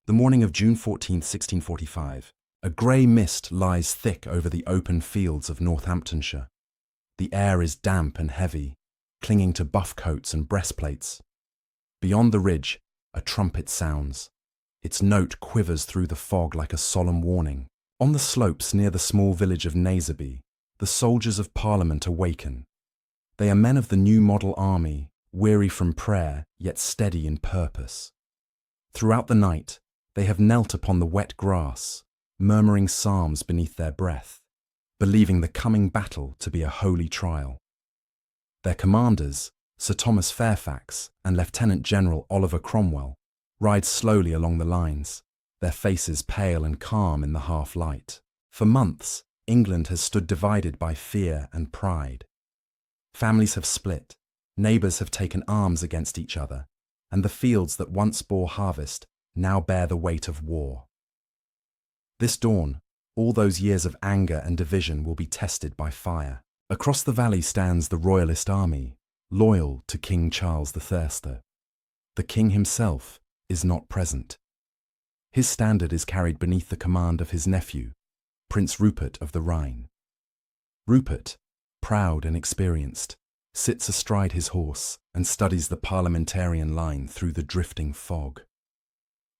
The morning of June 14, 1645, a grey mist lies thick over the open fields of Northamptonshire. The air is damp and heavy, clinging to buff coats and breastplates. Beyond the ridge, a trumpet sounds. Its note quivers through the fog like a solemn warning. On the slopes near the small village of Naseby, the soldiers of Parliament awaken. They are men of the new model army, weary from prayer, yet steady in purpose. Throughout the night, they have knelt upon the wet grass, murmuring psalms beneath their breath, believing the coming battle to be a holy trial. Their commanders, Sir Thomas Fairfax and Lieutenant General Oliver Cromwell, ride slowly along the lines, their faces pale and calm in the half-light. For months, England has stood divided by fear and pride. Families have split, neighbours have taken arms against each other, and the fields that once bore harvest now bear the weight of war. This dawn, all those years of anger and division will be tested by fire. Across the valley stands the Royalist army, loyal to King Charles the Thirster. The king himself is not present. His standard is carried beneath the command of his nephew, Prince Rupert of the Rhine. Rupert, proud and experienced, sits astride his horse and studies the parliamentarian line through the drifting fog.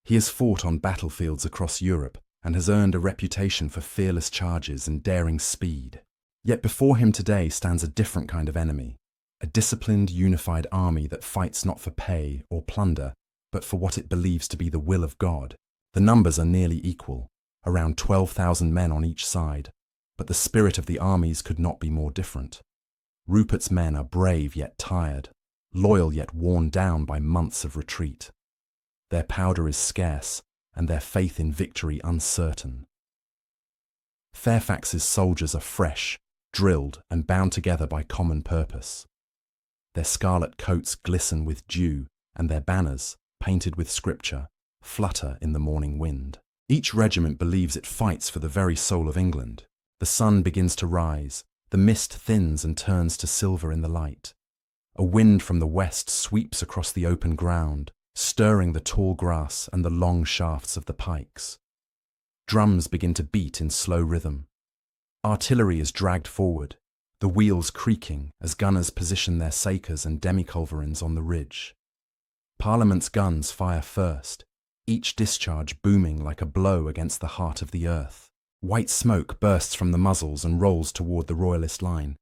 He has fought on battlefields across Europe and has earned a reputation for fearless charges and daring speed. Yet before him today stands a different kind of enemy, a disciplined, unified army that fights not for pay or plunder, but for what it believes to be the will of God. The numbers are nearly equal, around 12,000 men on each side, but the spirit of the armies could not be more different. Rupert's men are brave yet tired, loyal yet worn down by months of retreat. Their powder is scarce, and their faith in victory uncertain. Fairfax's soldiers are fresh, drilled, and bound together by common purpose. Their scarlet coats glisten with dew, and their banners, painted with scripture, flutter in the morning wind. Each regiment believes it fights for the very soul of England. The sun begins to rise, the mist thins and turns to silver in the light. A wind from the west sweeps across the open ground, stirring the tall grass and the long shafts of the pikes. Drums begin to beat in slow rhythm. Artillery is dragged forward, the wheels creaking as gunners position their sakers and demi-culverins on the ridge. Parliament's guns fire first, each discharge booming like a blow against the heart of the earth. White smoke bursts from the muzzles and rolls toward the Royalist line.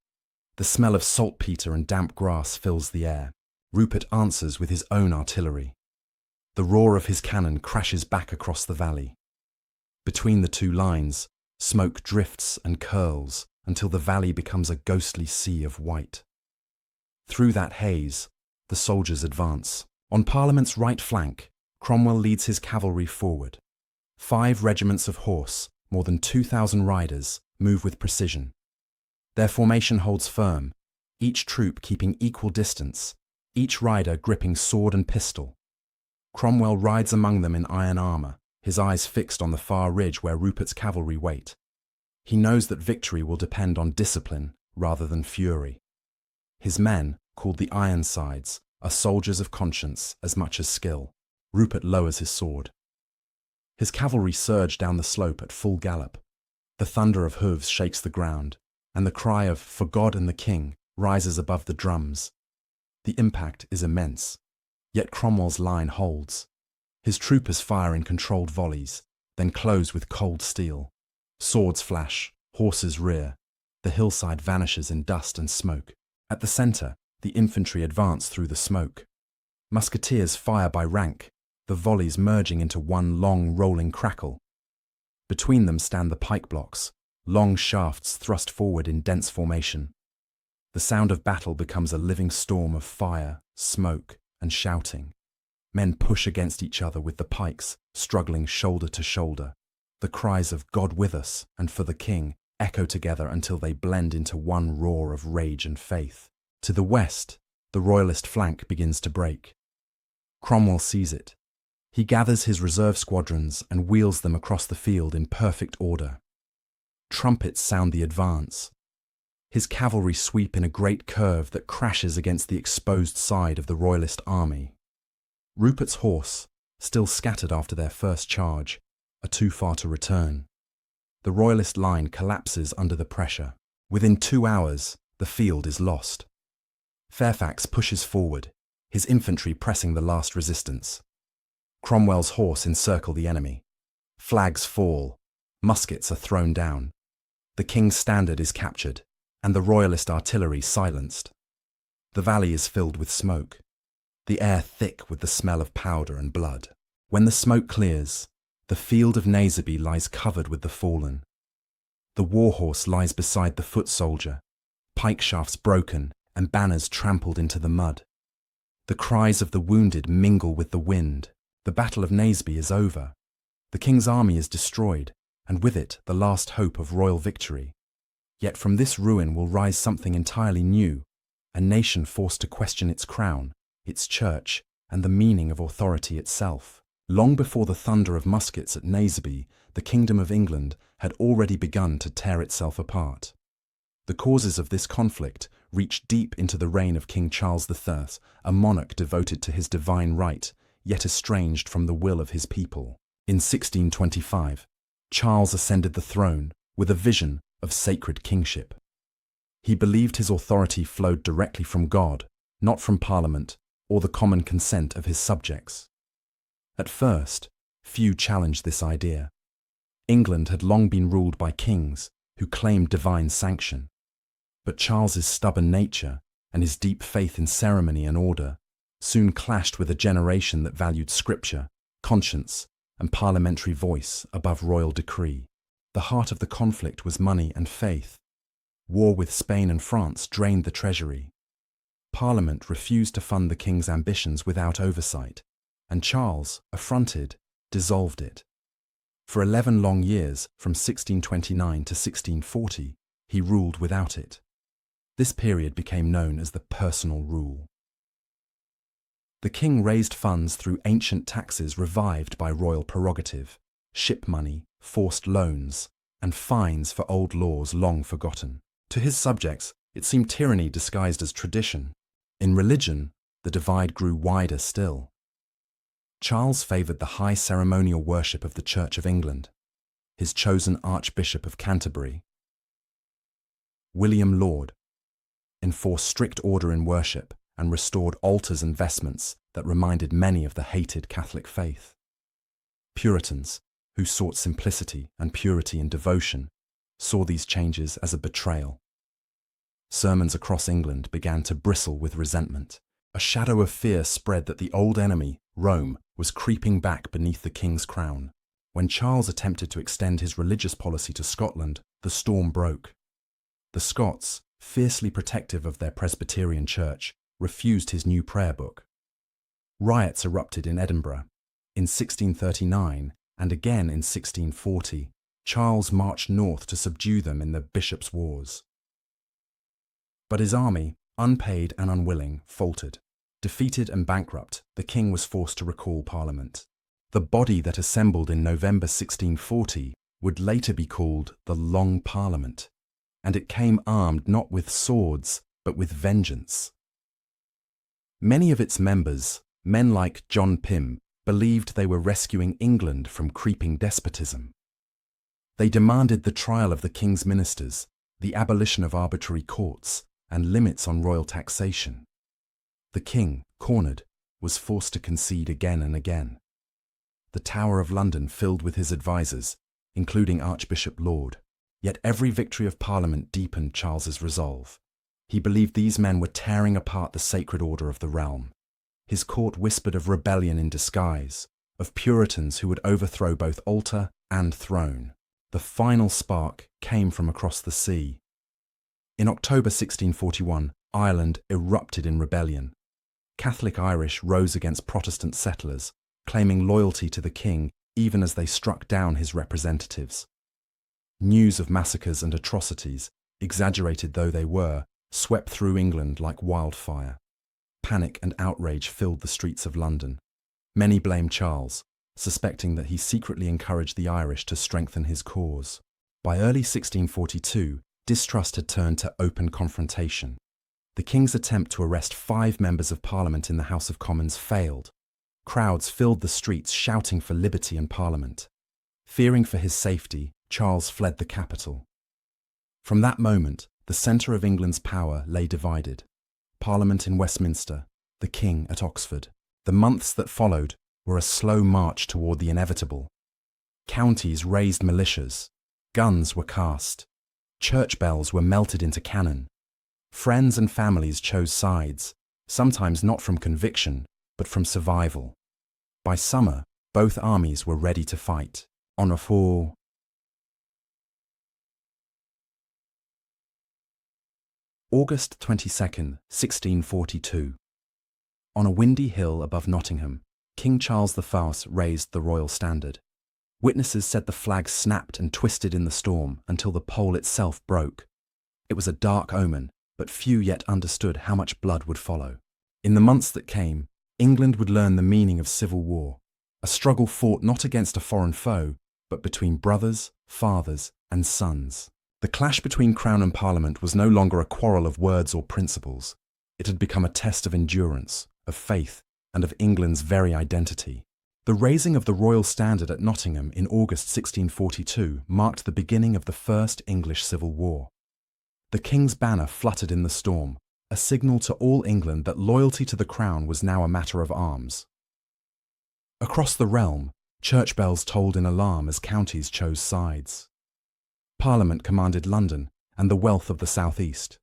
The smell of saltpetre and damp grass fills the air. Rupert answers with his own artillery. The roar of his cannon crashes back across the valley. Between the two lines, smoke drifts and curls until the valley becomes a ghostly sea of white. Through that haze, the soldiers advance. On Parliament's right flank, Cromwell leads his cavalry forward. 5 regiments of horse, more than 2,000 riders, move with precision. Their formation holds firm, each troop keeping equal distance, each rider gripping sword and pistol. Cromwell rides among them in iron armour, his eyes fixed on the far ridge where Rupert's cavalry wait. He knows that victory will depend on discipline rather than fury. His men, called the Ironsides, are soldiers of conscience as much as skill. Rupert lowers his sword. His cavalry surge down the slope at full gallop. The thunder of hooves shakes the ground, and the cry of "For God and the King" rises above the drums. The impact is immense, yet Cromwell's line holds. His troopers fire in controlled volleys, then close with cold steel. Swords flash, horses rear. The hillside vanishes in dust and smoke. At the centre, the infantry advance through the smoke. Musketeers fire by rank, the volleys merging into one long rolling crackle. Between them stand the pike blocks, long shafts thrust forward in dense formation. The sound of battle becomes a living storm of fire, smoke, and shouting. Men push against each other with the pikes, struggling shoulder to shoulder. The cries of "God with us" and "For the King" echo together until they blend into one roar of rage and faith. To the west, the Royalist flank begins to break. Cromwell sees it. He gathers his reserve squadrons and wheels them across the field in perfect order. Trumpets sound the advance. His cavalry sweep in a great curve that crashes against the exposed side of the Royalist army. Rupert's horse, still scattered after their first charge, are too far to return. The Royalist line collapses under the pressure. Within 2 hours, the field is lost. Fairfax pushes forward, his infantry pressing the last resistance. Cromwell's horse encircle the enemy. Flags fall, muskets are thrown down. The king's standard is captured, and the Royalist artillery silenced. The valley is filled with smoke, the air thick with the smell of powder and blood. When the smoke clears, the field of Naseby lies covered with the fallen. The warhorse lies beside the foot soldier, pike shafts broken and banners trampled into the mud. The cries of the wounded mingle with the wind. The Battle of Naseby is over. The king's army is destroyed, and with it the last hope of royal victory. Yet from this ruin will rise something entirely new, a nation forced to question its crown, its church, and the meaning of authority itself. Long before the thunder of muskets at Naseby, the Kingdom of England had already begun to tear itself apart. The causes of this conflict reached deep into the reign of King Charles III, a monarch devoted to his divine right, yet estranged from the will of his people. In 1625, Charles ascended the throne with a vision of sacred kingship. He believed his authority flowed directly from God, not from Parliament or the common consent of his subjects. At first, few challenged this idea. England had long been ruled by kings who claimed divine sanction. But Charles's stubborn nature and his deep faith in ceremony and order soon clashed with a generation that valued scripture, conscience, and parliamentary voice above royal decree. The heart of the conflict was money and faith. War with Spain and France drained the treasury. Parliament refused to fund the king's ambitions without oversight, and Charles, affronted, dissolved it. For 11 long years, from 1629 to 1640, he ruled without it. This period became known as the personal rule. The king raised funds through ancient taxes revived by royal prerogative, ship money, forced loans, and fines for old laws long forgotten. To his subjects, it seemed tyranny disguised as tradition. In religion, the divide grew wider still. Charles favoured the high ceremonial worship of the Church of England. His chosen Archbishop of Canterbury, William Laud, enforced strict order in worship and restored altars and vestments that reminded many of the hated Catholic faith. Puritans, who sought simplicity and purity in devotion, saw these changes as a betrayal. Sermons across England began to bristle with resentment. A shadow of fear spread that the old enemy, Rome, was creeping back beneath the king's crown. When Charles attempted to extend his religious policy to Scotland, the storm broke. The Scots, fiercely protective of their Presbyterian church, refused his new prayer book. Riots erupted in Edinburgh. In 1639, and again in 1640, Charles marched north to subdue them in the Bishops' Wars. But his army, unpaid and unwilling, faltered. Defeated and bankrupt, the king was forced to recall Parliament. The body that assembled in November 1640 would later be called the Long Parliament, and it came armed not with swords, but with vengeance. Many of its members, men like John Pym, believed they were rescuing England from creeping despotism. They demanded the trial of the king's ministers, the abolition of arbitrary courts, and limits on royal taxation. The king, cornered, was forced to concede again and again. The Tower of London filled with his advisers, including Archbishop Laud. Yet every victory of Parliament deepened Charles's resolve. He believed these men were tearing apart the sacred order of the realm. His court whispered of rebellion in disguise, of Puritans who would overthrow both altar and throne. The final spark came from across the sea. In October 1641, Ireland erupted in rebellion. Catholic Irish rose against Protestant settlers, claiming loyalty to the king even as they struck down his representatives. News of massacres and atrocities, exaggerated though they were, swept through England like wildfire. Panic and outrage filled the streets of London. Many blamed Charles, suspecting that he secretly encouraged the Irish to strengthen his cause. By early 1642, distrust had turned to open confrontation. The king's attempt to arrest 5 members of Parliament in the House of Commons failed. Crowds filled the streets shouting for liberty and Parliament. Fearing for his safety, Charles fled the capital. From that moment, the centre of England's power lay divided. Parliament in Westminster, the King at Oxford. The months that followed were a slow march toward the inevitable. Counties raised militias, guns were cast, church bells were melted into cannon. Friends and families chose sides, sometimes not from conviction, but from survival. By summer, both armies were ready to fight. On a fall. August 22nd, 1642. On a windy hill above Nottingham, King Charles I raised the royal standard. Witnesses said the flag snapped and twisted in the storm until the pole itself broke. It was a dark omen, but few yet understood how much blood would follow. In the months that came, England would learn the meaning of civil war, a struggle fought not against a foreign foe, but between brothers, fathers, and sons. The clash between Crown and Parliament was no longer a quarrel of words or principles. It had become a test of endurance, of faith, and of England's very identity. The raising of the royal standard at Nottingham in August 1642 marked the beginning of the First English Civil War. The King's banner fluttered in the storm, a signal to all England that loyalty to the Crown was now a matter of arms. Across the realm, church bells tolled in alarm as counties chose sides. Parliament commanded London and the wealth of the southeast.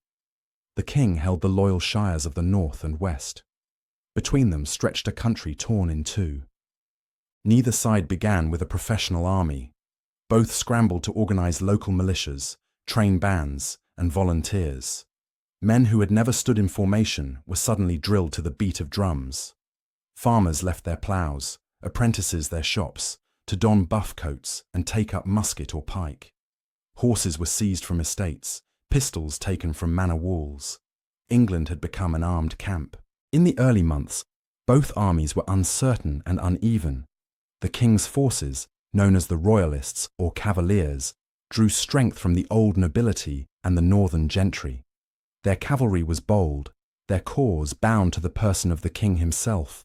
The King held the loyal shires of the north and west. Between them stretched a country torn in two. Neither side began with a professional army. Both scrambled to organize local militias, train bands, and volunteers. Men who had never stood in formation were suddenly drilled to the beat of drums. Farmers left their ploughs, apprentices their shops, to don buff coats and take up musket or pike. Horses were seized from estates, pistols taken from manor walls. England had become an armed camp. In the early months, both armies were uncertain and uneven. The King's forces, known as the Royalists or Cavaliers, drew strength from the old nobility and the northern gentry. Their cavalry was bold, their cause bound to the person of the King himself.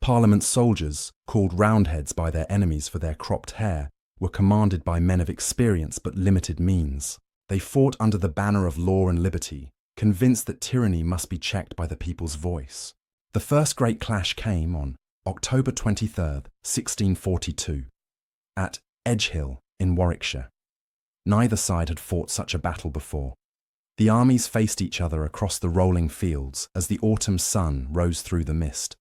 Parliament soldiers, called Roundheads by their enemies for their cropped hair, were commanded by men of experience but limited means. They fought under the banner of law and liberty, convinced that tyranny must be checked by the people's voice. The first great clash came on October 23rd, 1642, at Edgehill in Warwickshire. Neither side had fought such a battle before. The armies faced each other across the rolling fields as the autumn sun rose through the mist.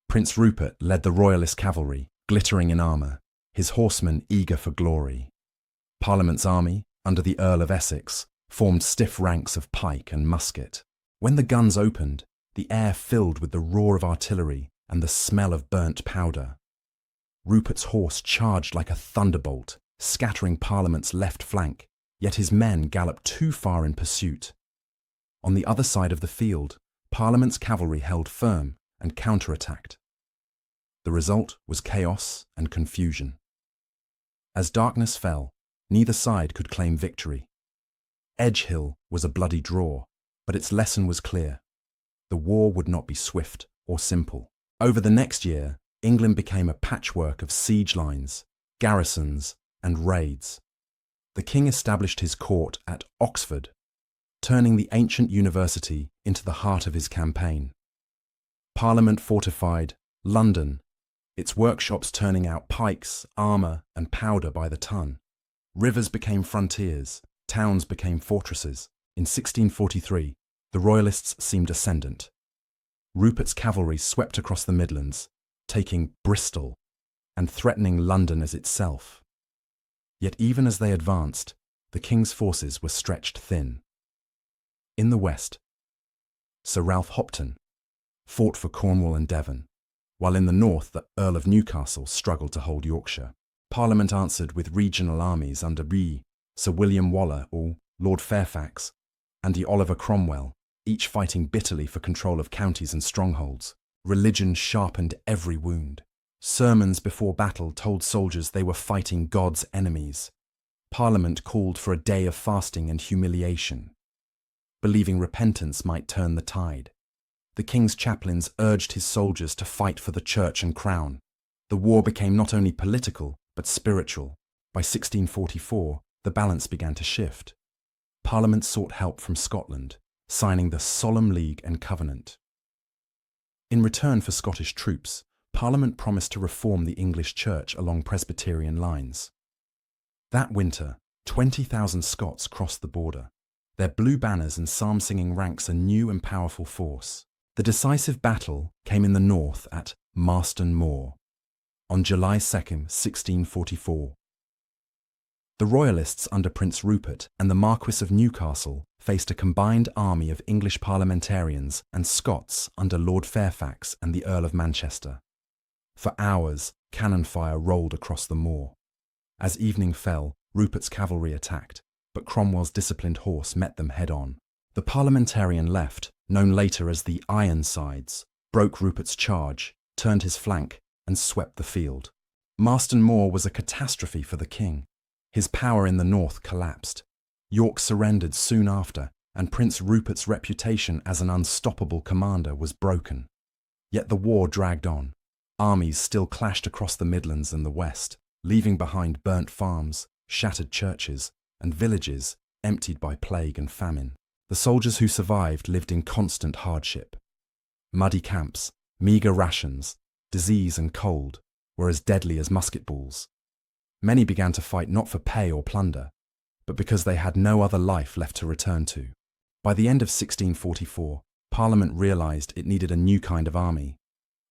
Prince Rupert led the royalist cavalry, glittering in armour, his horsemen eager for glory. Parliament's army, under the Earl of Essex, formed stiff ranks of pike and musket. When the guns opened, the air filled with the roar of artillery and the smell of burnt powder. Rupert's horse charged like a thunderbolt, scattering Parliament's left flank, yet his men galloped too far in pursuit. On the other side of the field, Parliament's cavalry held firm and counterattacked. The result was chaos and confusion. As darkness fell, neither side could claim victory. Edgehill was a bloody draw, but its lesson was clear. The war would not be swift or simple. Over the next year, England became a patchwork of siege lines, garrisons, and raids. The King established his court at Oxford, turning the ancient university into the heart of his campaign. Parliament fortified London, its workshops turning out pikes, armour, and powder by the ton. Rivers became frontiers, towns became fortresses. In 1643, the Royalists seemed ascendant. Rupert's cavalry swept across the Midlands, taking Bristol and threatening London as itself. Yet even as they advanced, the King's forces were stretched thin. In the west, Sir Ralph Hopton fought for Cornwall and Devon, while in the north the Earl of Newcastle struggled to hold Yorkshire. Parliament answered with regional armies under Sir William Waller or Lord Fairfax, and Oliver Cromwell, each fighting bitterly for control of counties and strongholds. Religion sharpened every wound. Sermons before battle told soldiers they were fighting God's enemies. Parliament called for a day of fasting and humiliation, believing repentance might turn the tide. The king's chaplains urged his soldiers to fight for the church and crown. The war became not only political, but spiritual. By 1644, the balance began to shift. Parliament sought help from Scotland, signing the Solemn League and Covenant. In return for Scottish troops, Parliament promised to reform the English church along Presbyterian lines. That winter, 20,000 Scots crossed the border. Their blue banners and psalm-singing ranks a new and powerful force. The decisive battle came in the north at Marston Moor on July 2, 1644. The Royalists under Prince Rupert and the Marquis of Newcastle faced a combined army of English parliamentarians and Scots under Lord Fairfax and the Earl of Manchester. For hours, cannon fire rolled across the moor. As evening fell, Rupert's cavalry attacked, but Cromwell's disciplined horse met them head-on. The parliamentarian left, known later as the Ironsides, broke Rupert's charge, turned his flank, and swept the field. Marston Moor was a catastrophe for the king. His power in the north collapsed. York surrendered soon after, and Prince Rupert's reputation as an unstoppable commander was broken. Yet the war dragged on. Armies still clashed across the Midlands and the West, leaving behind burnt farms, shattered churches, and villages emptied by plague and famine. The soldiers who survived lived in constant hardship. Muddy camps, meagre rations, disease and cold were as deadly as musket balls. Many began to fight not for pay or plunder, but because they had no other life left to return to. By the end of 1644, Parliament realised it needed a new kind of army,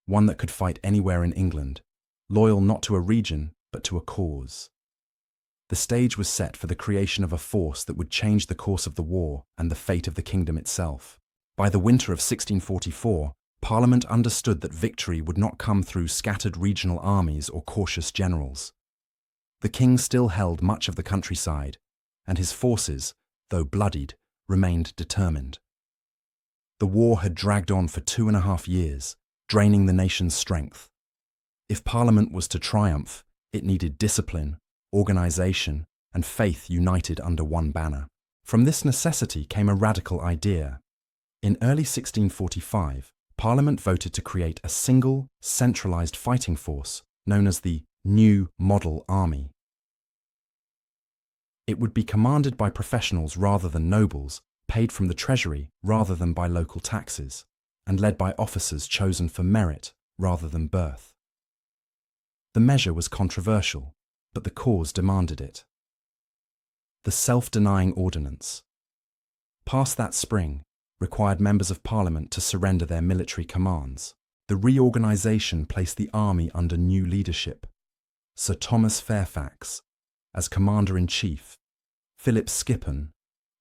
one that could fight anywhere in England, loyal not to a region, but to a cause. The stage was set for the creation of a force that would change the course of the war and the fate of the kingdom itself. By the winter of 1644, Parliament understood that victory would not come through scattered regional armies or cautious generals. The king still held much of the countryside, and his forces, though bloodied, remained determined. The war had dragged on for 2.5 years, draining the nation's strength. If Parliament was to triumph, it needed discipline, organisation, and faith united under one banner. From this necessity came a radical idea. In early 1645, Parliament voted to create a single, centralised fighting force known as the New Model Army. It would be commanded by professionals rather than nobles, paid from the treasury rather than by local taxes, and led by officers chosen for merit rather than birth. The measure was controversial, but the cause demanded it. The Self-Denying Ordinance, passed that spring, required members of Parliament to surrender their military commands. The reorganisation placed the army under new leadership. Sir Thomas Fairfax as Commander-in-Chief, Philip Skippon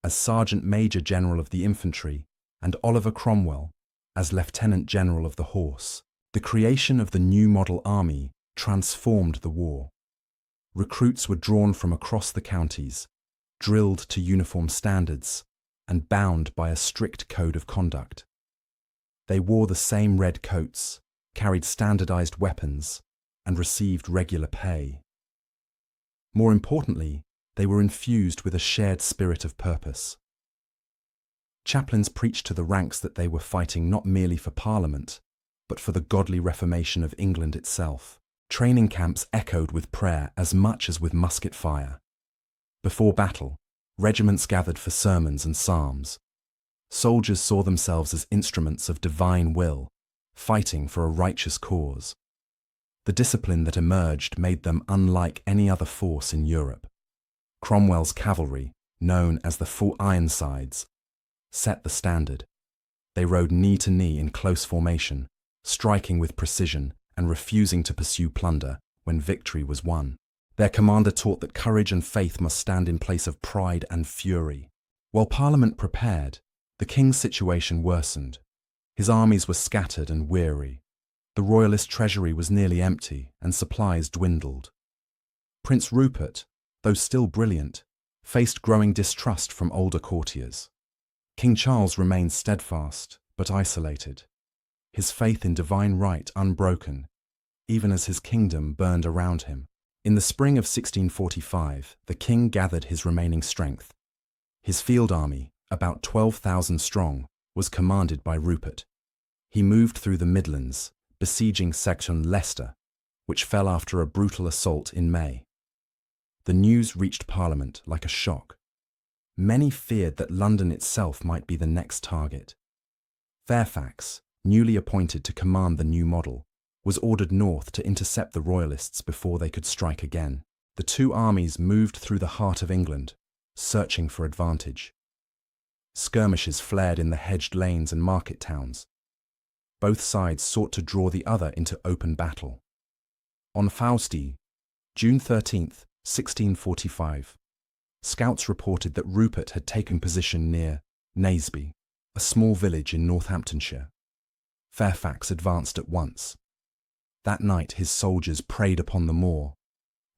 as Sergeant Major General of the Infantry, and Oliver Cromwell as Lieutenant General of the Horse. The creation of the new model army transformed the war. Recruits were drawn from across the counties, drilled to uniform standards, and bound by a strict code of conduct. They wore the same red coats, carried standardized weapons, and received regular pay. More importantly, they were infused with a shared spirit of purpose. Chaplains preached to the ranks that they were fighting not merely for Parliament, but for the godly reformation of England itself. Training camps echoed with prayer as much as with musket fire. Before battle, regiments gathered for sermons and psalms. Soldiers saw themselves as instruments of divine will, fighting for a righteous cause. The discipline that emerged made them unlike any other force in Europe. Cromwell's cavalry, known as the Full Ironsides, set the standard. They rode knee to knee in close formation, striking with precision and refusing to pursue plunder when victory was won. Their commander taught that courage and faith must stand in place of pride and fury. While Parliament prepared, the king's situation worsened. His armies were scattered and weary. The royalist treasury was nearly empty and supplies dwindled. Prince Rupert, though still brilliant, faced growing distrust from older courtiers. King Charles remained steadfast but isolated, his faith in divine right unbroken, even as his kingdom burned around him. In the spring of 1645, the king gathered his remaining strength. His field army, about 12,000 strong, was commanded by Rupert. He moved through the Midlands, besieging Section Leicester, which fell after a brutal assault in May. The news reached Parliament like a shock. Many feared that London itself might be the next target. Fairfax, newly appointed to command the new model, was ordered north to intercept the Royalists before they could strike again. The two armies moved through the heart of England, searching for advantage. Skirmishes flared in the hedged lanes and market towns. Both sides sought to draw the other into open battle. On Fawsty, June 13, 1645, scouts reported that Rupert had taken position near Naseby, a small village in Northamptonshire. Fairfax advanced at once. That night his soldiers preyed upon the moor,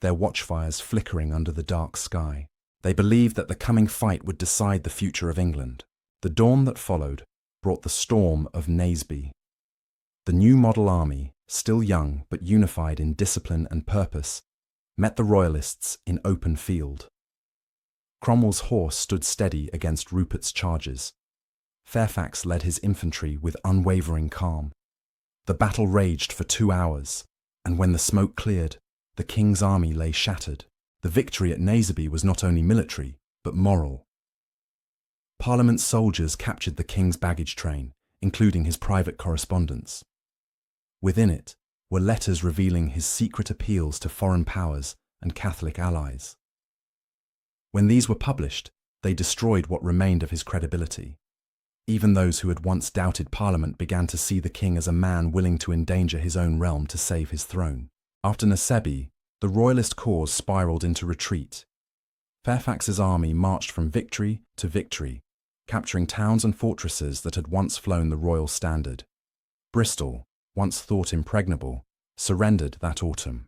their watchfires flickering under the dark sky. They believed that the coming fight would decide the future of England. The dawn that followed brought the storm of Naseby. The new model army, still young but unified in discipline and purpose, met the Royalists in open field. Cromwell's horse stood steady against Rupert's charges. Fairfax led his infantry with unwavering calm. The battle raged for 2 hours, and when the smoke cleared, the king's army lay shattered. The victory at Naseby was not only military, but moral. Parliament soldiers captured the king's baggage train, including his private correspondence. Within it were letters revealing his secret appeals to foreign powers and Catholic allies. When these were published, they destroyed what remained of his credibility. Even those who had once doubted Parliament began to see the king as a man willing to endanger his own realm to save his throne. After Naseby, the Royalist cause spiraled into retreat. Fairfax's army marched from victory to victory, capturing towns and fortresses that had once flown the royal standard. Bristol, once thought impregnable, surrendered that autumn.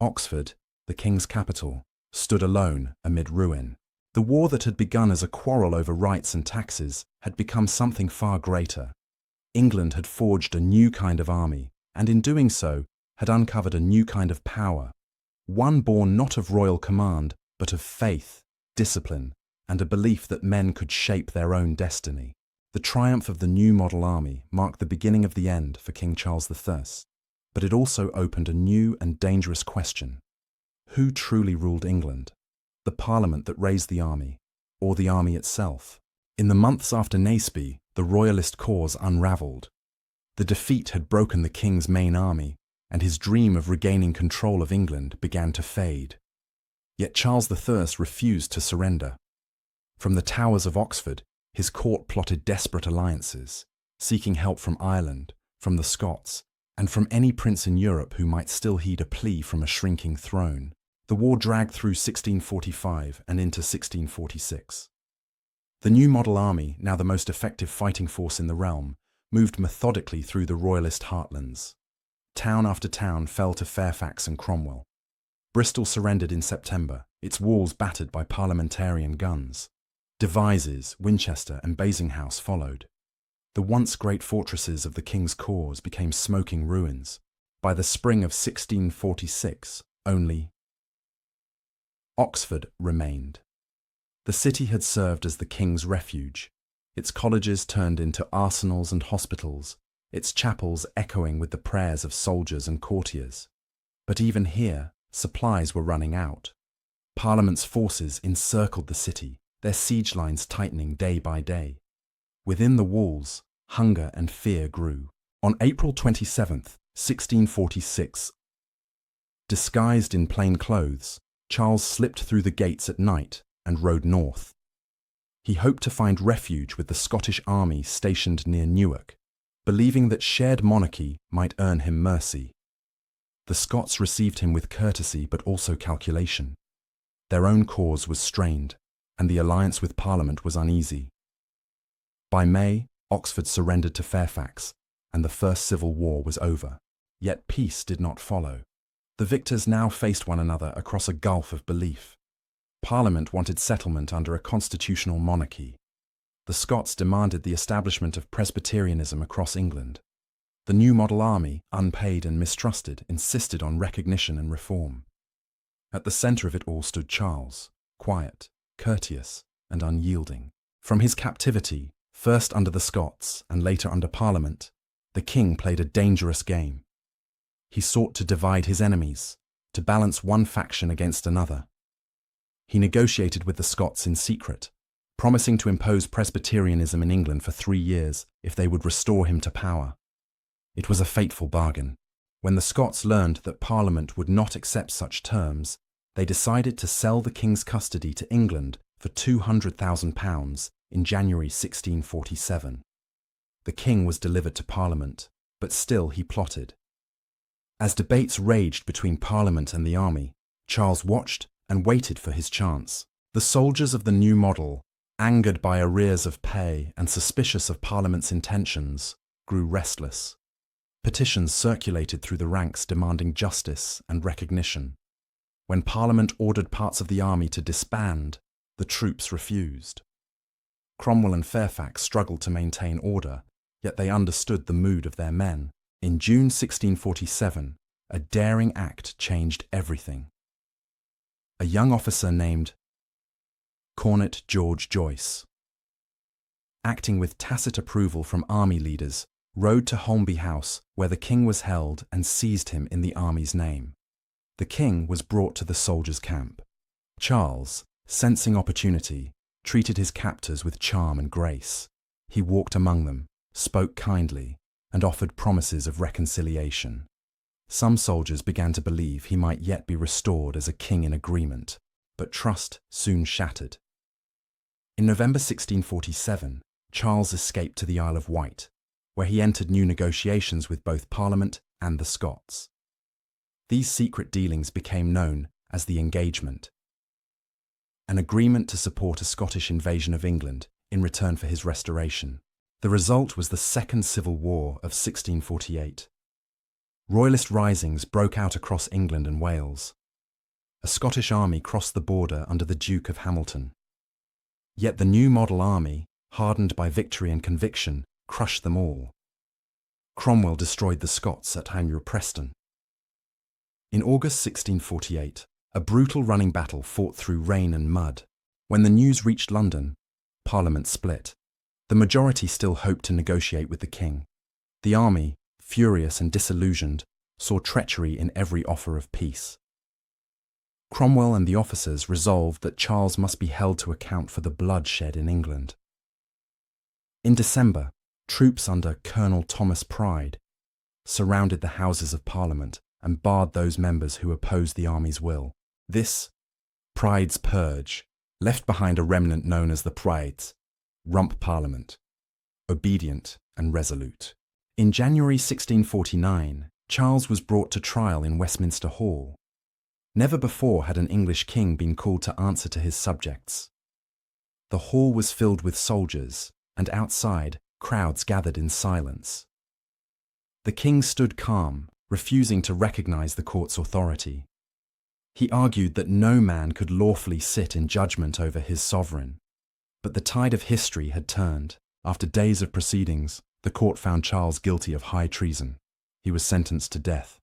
Oxford, the king's capital, stood alone amid ruin. The war that had begun as a quarrel over rights and taxes had become something far greater. England had forged a new kind of army, and in doing so, had uncovered a new kind of power, one born not of royal command, but of faith, discipline, and a belief that men could shape their own destiny. The triumph of the new model army marked the beginning of the end for King Charles I, but it also opened a new and dangerous question. Who truly ruled England? The Parliament that raised the army, or the army itself? In the months after Naseby, the Royalist cause unravelled. The defeat had broken the king's main army, and his dream of regaining control of England began to fade. Yet Charles I refused to surrender. From the towers of Oxford, his court plotted desperate alliances, seeking help from Ireland, from the Scots, and from any prince in Europe who might still heed a plea from a shrinking throne. The war dragged through 1645 and into 1646. The new model army, now the most effective fighting force in the realm, moved methodically through the Royalist heartlands. Town after town fell to Fairfax and Cromwell. Bristol surrendered in September, its walls battered by parliamentarian guns. Devizes, Winchester and Basinghouse followed. The once great fortresses of the king's cause became smoking ruins. By the spring of 1646, only Oxford remained. The city had served as the king's refuge, its colleges turned into arsenals and hospitals, its chapels echoing with the prayers of soldiers and courtiers. But even here, supplies were running out. Parliament's forces encircled the city, their siege lines tightening day by day. Within the walls, hunger and fear grew. On April 27, 1646, disguised in plain clothes, Charles slipped through the gates at night and rode north. He hoped to find refuge with the Scottish army stationed near Newark, believing that shared monarchy might earn him mercy. The Scots received him with courtesy but also calculation. Their own cause was strained, and the alliance with Parliament was uneasy. By May, Oxford surrendered to Fairfax, and the First Civil War was over. Yet peace did not follow. The victors now faced one another across a gulf of belief. Parliament wanted settlement under a constitutional monarchy. The Scots demanded the establishment of Presbyterianism across England. The new model army, unpaid and mistrusted, insisted on recognition and reform. At the centre of it all stood Charles, quiet, courteous, and unyielding. From his captivity, first under the Scots and later under Parliament, The king played a dangerous game. He sought to divide his enemies, to balance one faction against another. He negotiated with the Scots in secret, promising to impose Presbyterianism in England for 3 years if they would restore him to power. It was a fateful bargain. When the Scots learned that Parliament would not accept such terms, they decided to sell the king's custody to England for £200,000 in January 1647. The king was delivered to Parliament, but still he plotted. As debates raged between Parliament and the army, Charles watched and waited for his chance. The soldiers of the new model, angered by arrears of pay and suspicious of Parliament's intentions, grew restless. Petitions circulated through the ranks demanding justice and recognition. When Parliament ordered parts of the army to disband, the troops refused. Cromwell and Fairfax struggled to maintain order, yet they understood the mood of their men. In June 1647, a daring act changed everything. A young officer named Cornet George Joyce, acting with tacit approval from army leaders, rode to Holmby House, where the king was held, and seized him in the army's name. The king was brought to the soldiers' camp. Charles, sensing opportunity, treated his captors with charm and grace. He walked among them, spoke kindly, and offered promises of reconciliation. Some soldiers began to believe he might yet be restored as a king in agreement, but trust soon shattered. In November 1647, Charles escaped to the Isle of Wight, where he entered new negotiations with both Parliament and the Scots. These secret dealings became known as the Engagement, an agreement to support a Scottish invasion of England in return for his restoration. The result was the Second Civil War of 1648. Royalist risings broke out across England and Wales. A Scottish army crossed the border under the Duke of Hamilton. Yet the new model army, hardened by victory and conviction, crushed them all. Cromwell destroyed the Scots at Preston. In August 1648, a brutal running battle fought through rain and mud. When the news reached London, Parliament split. The majority still hoped to negotiate with the king. The army, furious and disillusioned, saw treachery in every offer of peace. Cromwell and the officers resolved that Charles must be held to account for the blood shed in England. In December, troops under Colonel Thomas Pride surrounded the Houses of Parliament and barred those members who opposed the army's will. This, Pride's Purge, left behind a remnant known as the Prides, Rump Parliament, obedient and resolute. In January 1649, Charles was brought to trial in Westminster Hall. Never before had an English king been called to answer to his subjects. The hall was filled with soldiers, and outside, crowds gathered in silence. The king stood calm, refusing to recognize the court's authority. He argued that no man could lawfully sit in judgment over his sovereign. But the tide of history had turned. After days of proceedings, the court found Charles guilty of high treason. He was sentenced to death.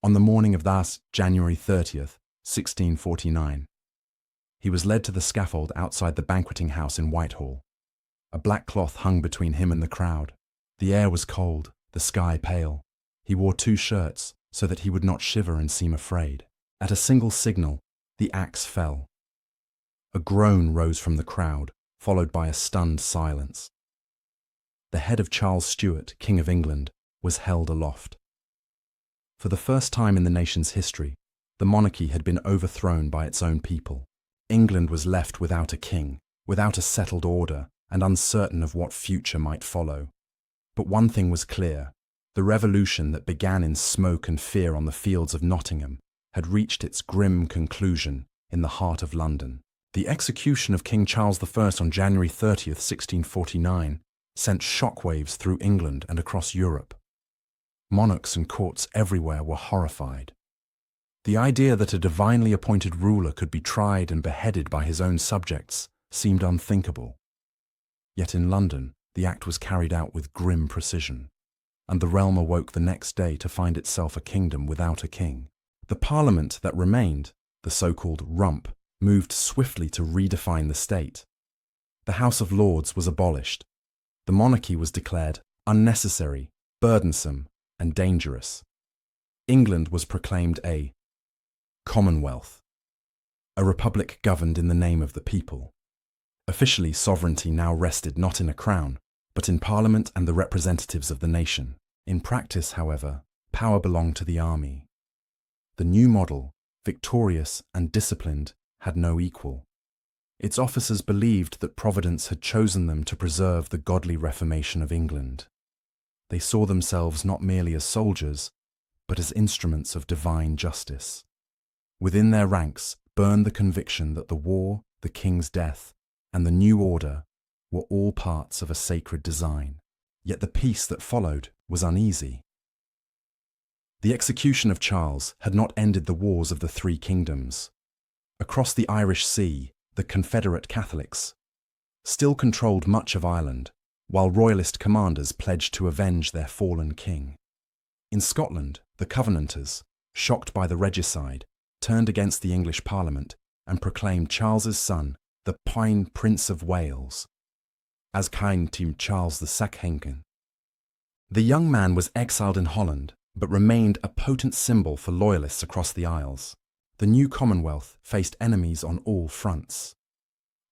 On the morning of thus January 30th, 1649, he was led to the scaffold outside the banqueting house in Whitehall. A black cloth hung between him and the crowd. The air was cold, the sky pale. He wore 2 shirts so that he would not shiver and seem afraid. At a single signal, the axe fell. A groan rose from the crowd, followed by a stunned silence. The head of Charles Stuart, King of England, was held aloft. For the first time in the nation's history, the monarchy had been overthrown by its own people. England was left without a king, without a settled order, and uncertain of what future might follow. But one thing was clear: the revolution that began in smoke and fear on the fields of Nottingham had reached its grim conclusion in the heart of London. The execution of King Charles I on January 30th, 1649, sent shockwaves through England and across Europe. Monarchs and courts everywhere were horrified. The idea that a divinely appointed ruler could be tried and beheaded by his own subjects seemed unthinkable. Yet in London, the act was carried out with grim precision, and the realm awoke the next day to find itself a kingdom without a king. The Parliament that remained, the so-called Rump, moved swiftly to redefine the state. The House of Lords was abolished. The monarchy was declared unnecessary burdensome, and dangerous. England was proclaimed a Commonwealth, a republic governed in the name of the people. Officially, sovereignty now rested not in a crown, but in Parliament and the representatives of the nation. In practice, however, power belonged to the army. The new model, victorious and disciplined, had no equal. Its officers believed that Providence had chosen them to preserve the godly reformation of England. They saw themselves not merely as soldiers, but as instruments of divine justice. Within their ranks burned the conviction that the war, the king's death, and the new order were all parts of a sacred design. Yet the peace that followed was uneasy. The execution of Charles had not ended the wars of the three kingdoms. Across the Irish Sea, the Confederate Catholics still controlled much of Ireland, while royalist commanders pledged to avenge their fallen king. In Scotland, the Covenanters, shocked by the regicide, turned against the English Parliament and proclaimed Charles's son the Pine Prince of Wales, as Cain Tim Charles II. The young man was exiled in Holland, but remained a potent symbol for loyalists across the Isles. The new Commonwealth faced enemies on all fronts.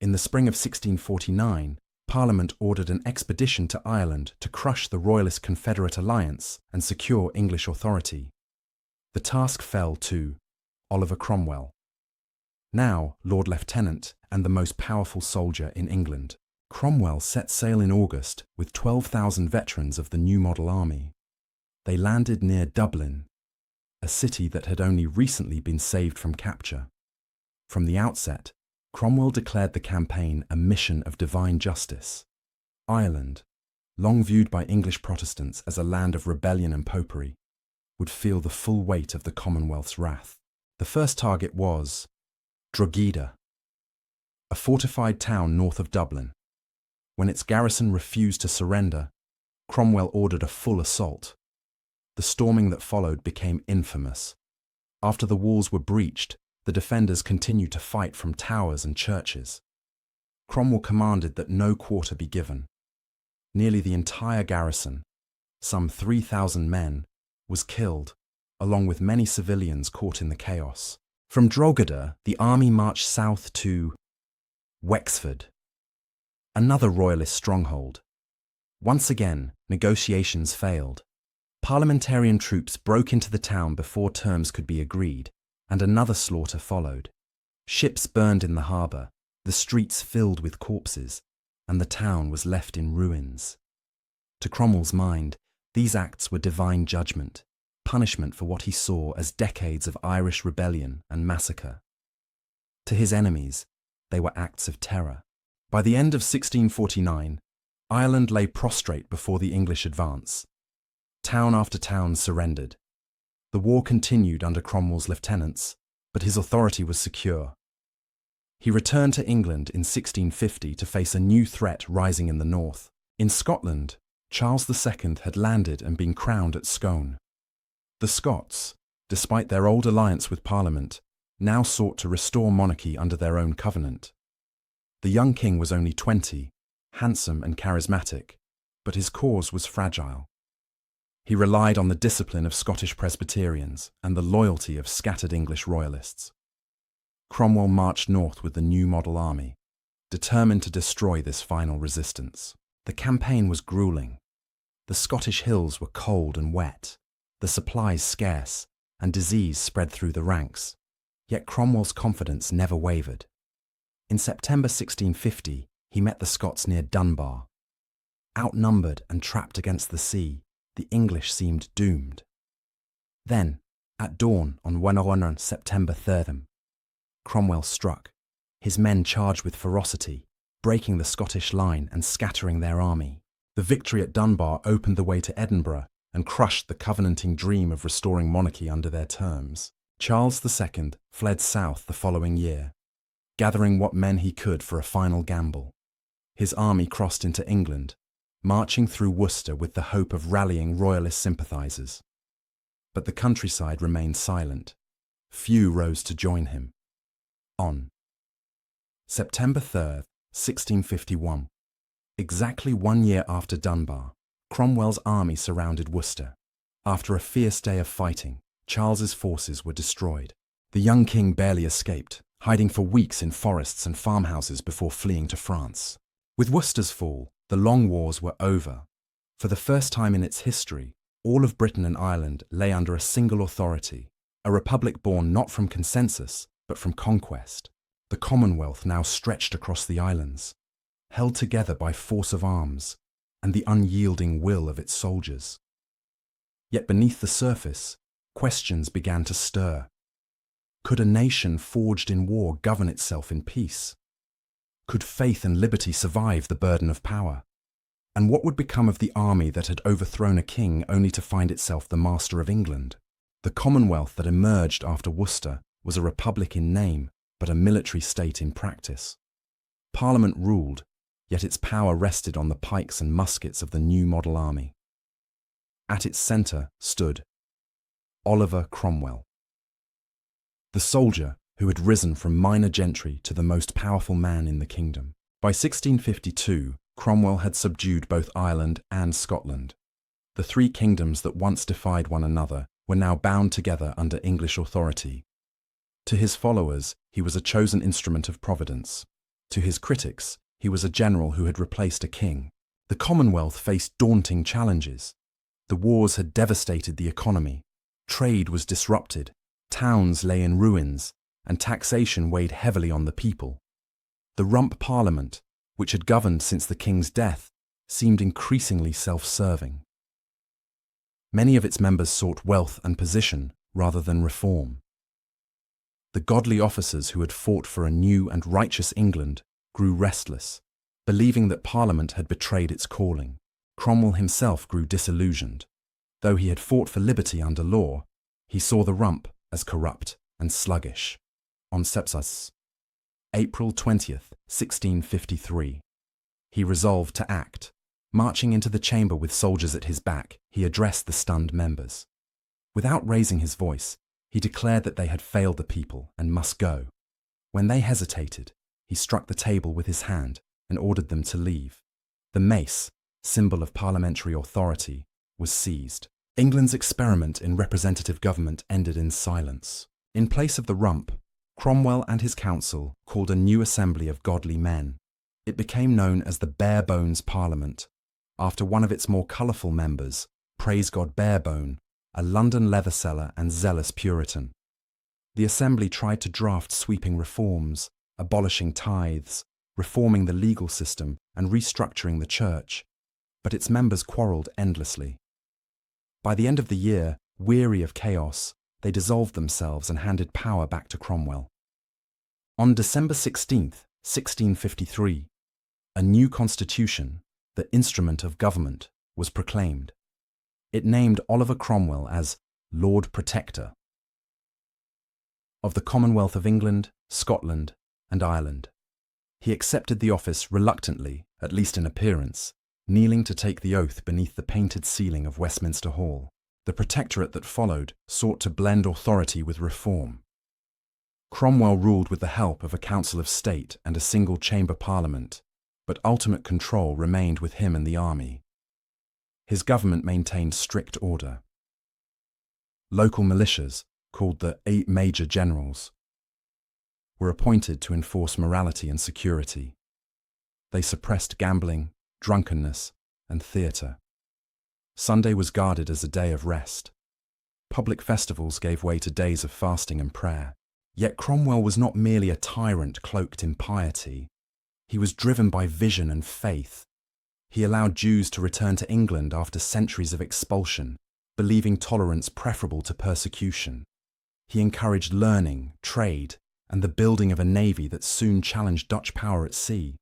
In the spring of 1649, Parliament ordered an expedition to Ireland to crush the Royalist Confederate alliance and secure English authority. The task fell to Oliver Cromwell, now Lord Lieutenant and the most powerful soldier in England. Cromwell set sail in August with 12,000 veterans of the new model army. They landed near Dublin, a city that had only recently been saved from capture. From the outset, Cromwell declared the campaign a mission of divine justice. Ireland, long viewed by English Protestants as a land of rebellion and popery, would feel the full weight of the Commonwealth's wrath. The first target was Drogheda, a fortified town north of Dublin. When its garrison refused to surrender, Cromwell ordered a full assault. The storming that followed became infamous. After the walls were breached, the defenders continued to fight from towers and churches. Cromwell commanded that no quarter be given. Nearly the entire garrison, some 3,000 men, was killed, along with many civilians caught in the chaos. From Drogheda, the army marched south to Wexford, another royalist stronghold. Once again, negotiations failed. Parliamentarian troops broke into the town before terms could be agreed, and another slaughter followed. Ships burned in the harbour, the streets filled with corpses, and the town was left in ruins. To Cromwell's mind, these acts were divine judgment, punishment for what he saw as decades of Irish rebellion and massacre. To his enemies, they were acts of terror. By the end of 1649, Ireland lay prostrate before the English advance. Town after town surrendered. The war continued under Cromwell's lieutenants, but his authority was secure. He returned to England in 1650 to face a new threat rising in the north. In Scotland, Charles II had landed and been crowned at Scone. The Scots, despite their old alliance with Parliament, now sought to restore monarchy under their own covenant. The young king was only 20, handsome and charismatic, but his cause was fragile. He relied on the discipline of Scottish Presbyterians and the loyalty of scattered English royalists. Cromwell marched north with the new model army, determined to destroy this final resistance. The campaign was grueling. The Scottish hills were cold and wet, the supplies scarce, and disease spread through the ranks. Yet Cromwell's confidence never wavered. In September 1650, he met the Scots near Dunbar. Outnumbered and trapped against the sea, the English seemed doomed. Then, at dawn on September 3rd, Cromwell struck, his men charged with ferocity, breaking the Scottish line and scattering their army. The victory at Dunbar opened the way to Edinburgh and crushed the covenanting dream of restoring monarchy under their terms. Charles II fled south the following year, gathering what men he could for a final gamble. His army crossed into England, marching through Worcester with the hope of rallying royalist sympathisers. But the countryside remained silent. Few rose to join him. On September 3rd, 1651, exactly 1 year after Dunbar, Cromwell's army surrounded Worcester. After a fierce day of fighting, Charles's forces were destroyed. The young king barely escaped, hiding for weeks in forests and farmhouses before fleeing to France. With Worcester's fall, the long wars were over. For the first time in its history, all of Britain and Ireland lay under a single authority, a republic born not from consensus, but from conquest. The Commonwealth now stretched across the islands, held together by force of arms and the unyielding will of its soldiers. Yet beneath the surface, questions began to stir. Could a nation forged in war govern itself in peace? Could faith and liberty survive the burden of power? And what would become of the army that had overthrown a king only to find itself the master of England? The Commonwealth that emerged after Worcester was a republic in name, but a military state in practice. Parliament ruled, yet its power rested on the pikes and muskets of the new model army. At its centre stood Oliver Cromwell, the soldier who had risen from minor gentry to the most powerful man in the kingdom. By 1652, Cromwell had subdued both Ireland and Scotland. The three kingdoms that once defied one another were now bound together under English authority. To his followers, he was a chosen instrument of Providence. To his critics, he was a general who had replaced a king. The Commonwealth faced daunting challenges. The wars had devastated the economy. Trade was disrupted. Towns lay in ruins, and taxation weighed heavily on the people. The Rump Parliament, which had governed since the king's death, seemed increasingly self-serving. Many of its members sought wealth and position rather than reform. The godly officers who had fought for a new and righteous England grew restless, believing that Parliament had betrayed its calling. Cromwell himself grew disillusioned. Though he had fought for liberty under law, he saw the Rump as corrupt and sluggish. On April 20th, 1653, he resolved to act. Marching into the chamber with soldiers at his back, he addressed the stunned members. Without raising his voice, he declared that they had failed the people and must go. When they hesitated, he struck the table with his hand and ordered them to leave. The mace, symbol of parliamentary authority, was seized. England's experiment in representative government ended in silence. In place of the Rump, Cromwell and his council called a new assembly of godly men. It became known as the Barebones Parliament, after one of its more colourful members, Praise God Barebone, a London leather seller and zealous Puritan. The assembly tried to draft sweeping reforms, abolishing tithes, reforming the legal system and restructuring the church, but its members quarrelled endlessly. By the end of the year, weary of chaos, they dissolved themselves and handed power back to Cromwell. On December 16th, 1653, a new constitution, the instrument of government, was proclaimed. It named Oliver Cromwell as Lord Protector of the Commonwealth of England, Scotland, and Ireland. He accepted the office reluctantly, at least in appearance, kneeling to take the oath beneath the painted ceiling of Westminster Hall. The protectorate that followed sought to blend authority with reform. Cromwell ruled with the help of a Council of State and a single-chamber parliament, but ultimate control remained with him and the army. His government maintained strict order. Local militias, called the 8 Major Generals, were appointed to enforce morality and security. They suppressed gambling, drunkenness, and theatre. Sunday was guarded as a day of rest. Public festivals gave way to days of fasting and prayer. Yet Cromwell was not merely a tyrant cloaked in piety. He was driven by vision and faith. He allowed Jews to return to England after centuries of expulsion, believing tolerance preferable to persecution. He encouraged learning, trade, and the building of a navy that soon challenged Dutch power at sea.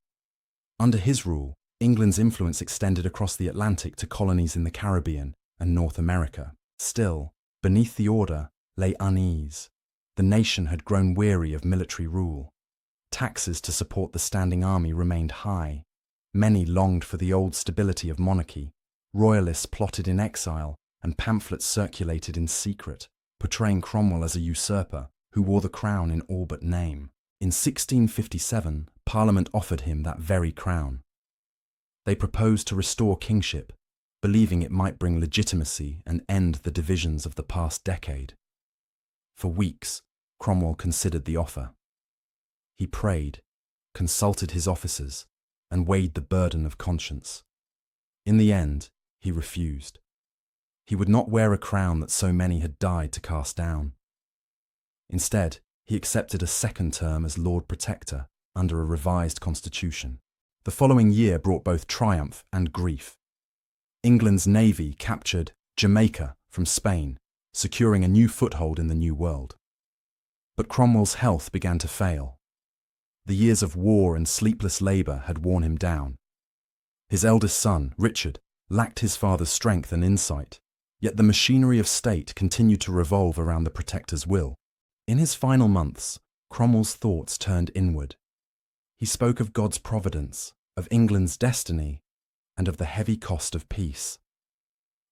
Under his rule, England's influence extended across the Atlantic to colonies in the Caribbean and North America. Still, beneath the order lay unease. The nation had grown weary of military rule. Taxes to support the standing army remained high. Many longed for the old stability of monarchy. Royalists plotted in exile, and pamphlets circulated in secret, portraying Cromwell as a usurper who wore the crown in all but name. In 1657, Parliament offered him that very crown. They proposed to restore kingship, believing it might bring legitimacy and end the divisions of the past decade. For weeks, Cromwell considered the offer. He prayed, consulted his officers, and weighed the burden of conscience. In the end, he refused. He would not wear a crown that so many had died to cast down. Instead, he accepted a second term as Lord Protector under a revised constitution. The following year brought both triumph and grief. England's navy captured Jamaica from Spain, securing a new foothold in the New World. But Cromwell's health began to fail. The years of war and sleepless labour had worn him down. His eldest son, Richard, lacked his father's strength and insight, yet the machinery of state continued to revolve around the Protector's will. In his final months, Cromwell's thoughts turned inward. He spoke of God's providence, of England's destiny, and of the heavy cost of peace.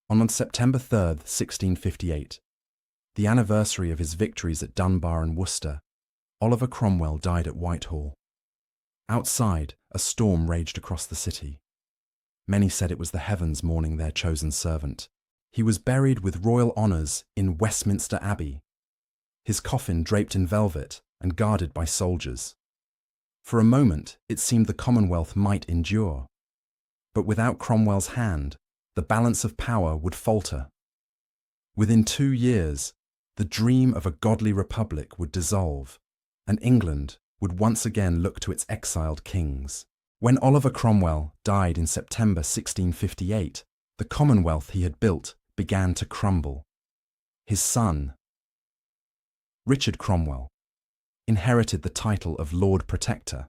On September 3rd, 1658, the anniversary of his victories at Dunbar and Worcester, Oliver Cromwell died at Whitehall. Outside, a storm raged across the city. Many said it was the heavens mourning their chosen servant. He was buried with royal honours in Westminster Abbey, his coffin draped in velvet and guarded by soldiers. For a moment, it seemed the Commonwealth might endure. But without Cromwell's hand, the balance of power would falter. Within 2 years, the dream of a godly republic would dissolve, and England would once again look to its exiled kings. When Oliver Cromwell died in September 1658, the Commonwealth he had built began to crumble. His son, Richard Cromwell, inherited the title of Lord Protector,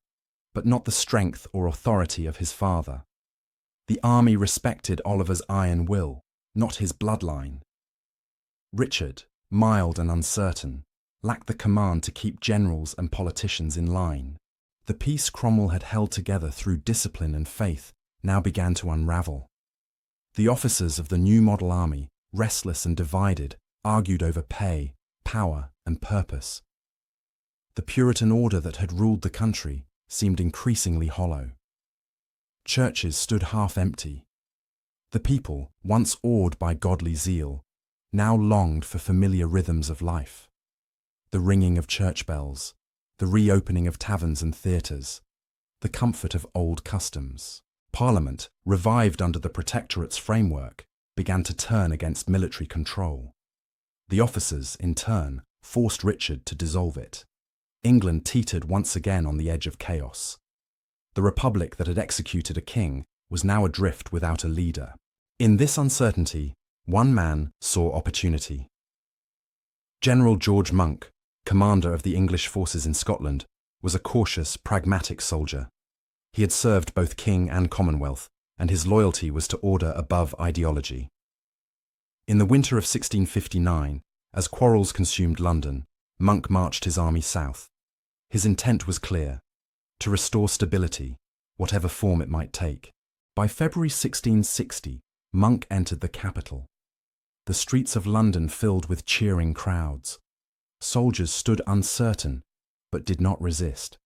but not the strength or authority of his father. The army respected Oliver's iron will, not his bloodline. Richard, mild and uncertain, lacked the command to keep generals and politicians in line. The peace Cromwell had held together through discipline and faith now began to unravel. The officers of the new model army, restless and divided, argued over pay, power, and purpose. The Puritan order that had ruled the country seemed increasingly hollow. Churches stood half empty. The people, once awed by godly zeal, now longed for familiar rhythms of life. The ringing of church bells, the reopening of taverns and theatres, the comfort of old customs. Parliament, revived under the Protectorate's framework, began to turn against military control. The officers, in turn, forced Richard to dissolve it. England teetered once again on the edge of chaos. The republic that had executed a king was now adrift without a leader. In this uncertainty, one man saw opportunity. General George Monk, commander of the English forces in Scotland, was a cautious, pragmatic soldier. He had served both king and Commonwealth, and his loyalty was to order above ideology. In the winter of 1659, as quarrels consumed London, Monk marched his army south. His intent was clear: to restore stability, whatever form it might take. By February 1660, Monk entered the capital. The streets of London filled with cheering crowds. Soldiers stood uncertain, but did not resist.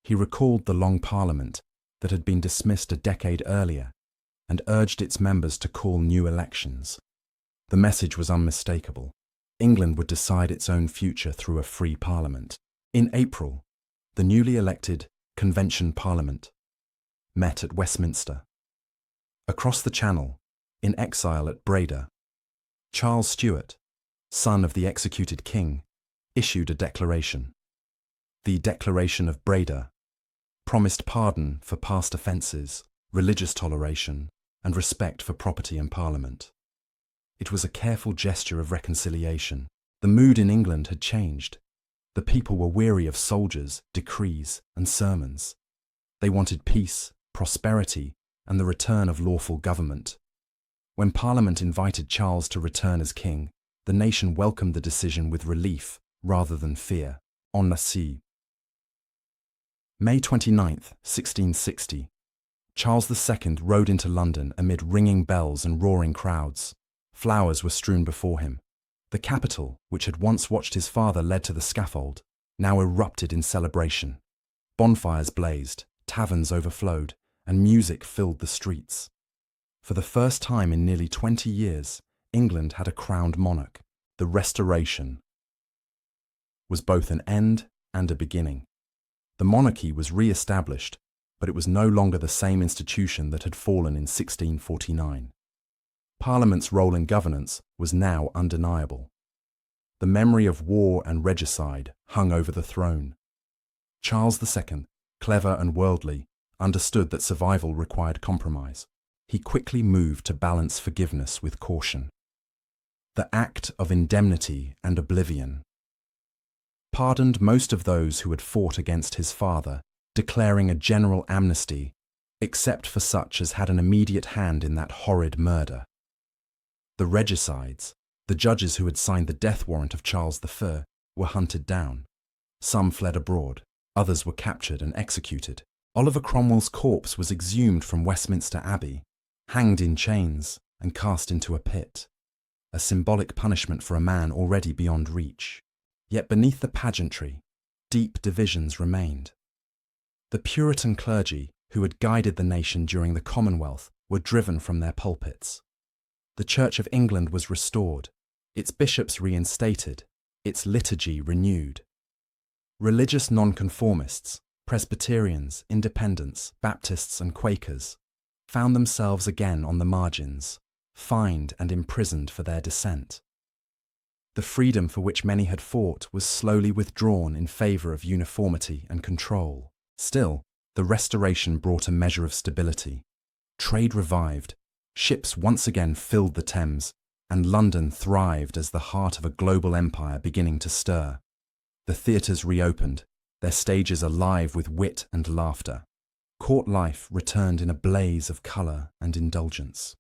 He recalled the Long Parliament that had been dismissed a decade earlier and urged its members to call new elections. The message was unmistakable. England would decide its own future through a free parliament. In April, the newly elected Convention Parliament met at Westminster. Across the Channel, in exile at Breda, Charles Stuart, son of the executed king, issued a declaration. The Declaration of Breda promised pardon for past offences, religious toleration, and respect for property and Parliament. It was a careful gesture of reconciliation. The mood in England had changed. The people were weary of soldiers, decrees, and sermons. They wanted peace, prosperity, and the return of lawful government. When Parliament invited Charles to return as king, the nation welcomed the decision with relief rather than fear. On Nassi. May 29, 1660. Charles II rode into London amid ringing bells and roaring crowds. Flowers were strewn before him. The capital, which had once watched his father led to the scaffold, now erupted in celebration. Bonfires blazed, taverns overflowed, and music filled the streets. For the first time in nearly 20 years, England had a crowned monarch. The Restoration was both an end and a beginning. The monarchy was re-established, but it was no longer the same institution that had fallen in 1649. Parliament's role in governance was now undeniable. The memory of war and regicide hung over the throne. Charles II, clever and worldly, understood that survival required compromise. He quickly moved to balance forgiveness with caution. The Act of Indemnity and Oblivion pardoned most of those who had fought against his father, declaring a general amnesty, except for such as had an immediate hand in that horrid murder. The regicides, the judges who had signed the death warrant of Charles I, were hunted down. Some fled abroad, others were captured and executed. Oliver Cromwell's corpse was exhumed from Westminster Abbey, hanged in chains, and cast into a pit, a symbolic punishment for a man already beyond reach. Yet beneath the pageantry, deep divisions remained. The Puritan clergy, who had guided the nation during the Commonwealth, were driven from their pulpits. The Church of England was restored, its bishops reinstated, its liturgy renewed. Religious nonconformists, Presbyterians, Independents, Baptists and Quakers, found themselves again on the margins, fined and imprisoned for their dissent. The freedom for which many had fought was slowly withdrawn in favour of uniformity and control. Still, the Restoration brought a measure of stability. Trade revived, ships once again filled the Thames, and London thrived as the heart of a global empire beginning to stir. The theatres reopened, their stages alive with wit and laughter. Court life returned in a blaze of colour and indulgence.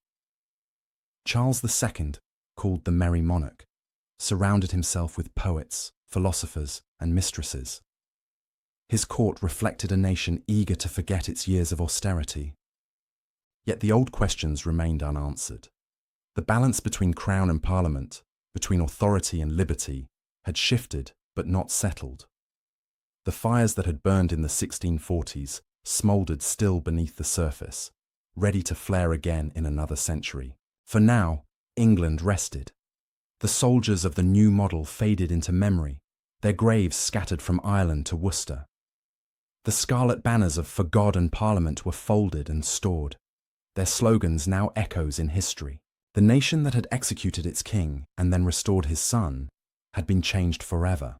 Charles II, called the Merry Monarch, surrounded himself with poets, philosophers, and mistresses. His court reflected a nation eager to forget its years of austerity. Yet the old questions remained unanswered. The balance between Crown and Parliament, between authority and liberty, had shifted but not settled. The fires that had burned in the 1640s smouldered still beneath the surface, ready to flare again in another century. For now, England rested. The soldiers of the new model faded into memory, their graves scattered from Ireland to Worcester. The scarlet banners of For God and Parliament were folded and stored, their slogans now echoes in history. The nation that had executed its king and then restored his son had been changed forever.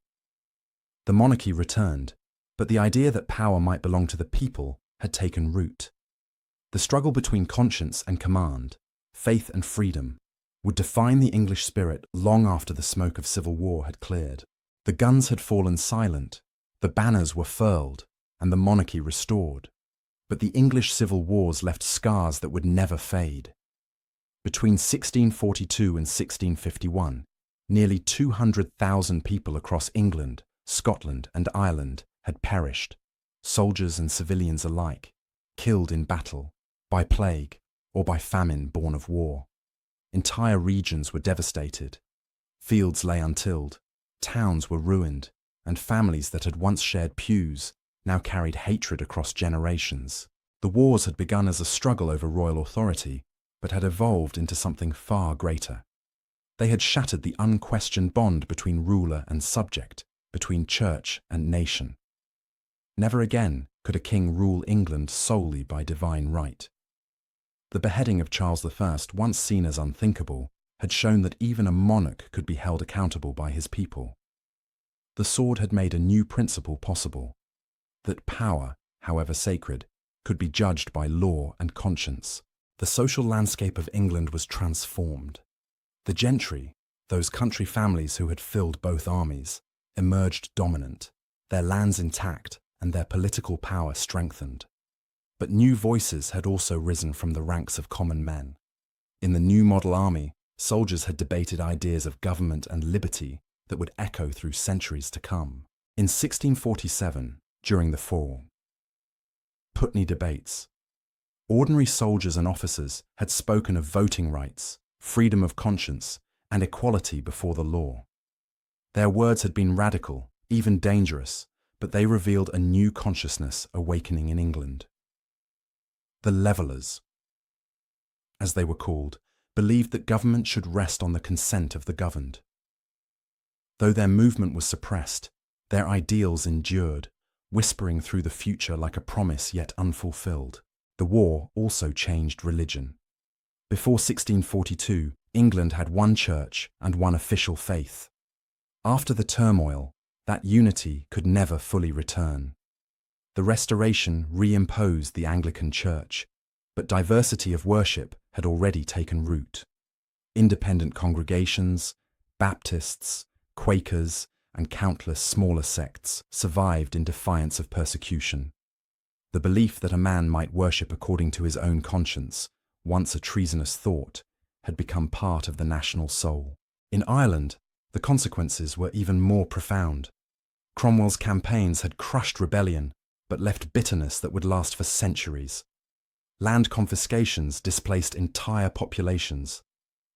The monarchy returned, but the idea that power might belong to the people had taken root. The struggle between conscience and command, faith and freedom, would define the English spirit long after the smoke of civil war had cleared. The guns had fallen silent, the banners were furled, and the monarchy restored. But the English civil wars left scars that would never fade. Between 1642 and 1651, nearly 200,000 people across England, Scotland, and Ireland had perished, soldiers and civilians alike, killed in battle, by plague, or by famine born of war. Entire regions were devastated. Fields lay untilled, towns were ruined, and families that had once shared pews now carried hatred across generations. The wars had begun as a struggle over royal authority, but had evolved into something far greater. They had shattered the unquestioned bond between ruler and subject, between church and nation. Never again could a king rule England solely by divine right. The beheading of Charles I, once seen as unthinkable, had shown that even a monarch could be held accountable by his people. The sword had made a new principle possible, that power, however sacred, could be judged by law and conscience. The social landscape of England was transformed. The gentry, those country families who had filled both armies, emerged dominant, their lands intact and their political power strengthened. But new voices had also risen from the ranks of common men. In the new model army, soldiers had debated ideas of government and liberty that would echo through centuries to come. In 1647, during the fall, Putney debates, ordinary soldiers and officers had spoken of voting rights, freedom of conscience, and equality before the law. Their words had been radical, even dangerous, but they revealed a new consciousness awakening in England. The Levellers. as they were called, believed that government should rest on the consent of the governed. Though their movement was suppressed, their ideals endured, whispering through the future like a promise yet unfulfilled. The war also changed religion. Before 1642, England had one church and one official faith. After the turmoil, that unity could never fully return. The Restoration reimposed the Anglican Church, but diversity of worship had already taken root. Independent congregations, Baptists, Quakers, and countless smaller sects survived in defiance of persecution. The belief that a man might worship according to his own conscience, once a treasonous thought, had become part of the national soul. In Ireland, the consequences were even more profound. Cromwell's campaigns had crushed rebellion, but left bitterness that would last for centuries. Land confiscations displaced entire populations.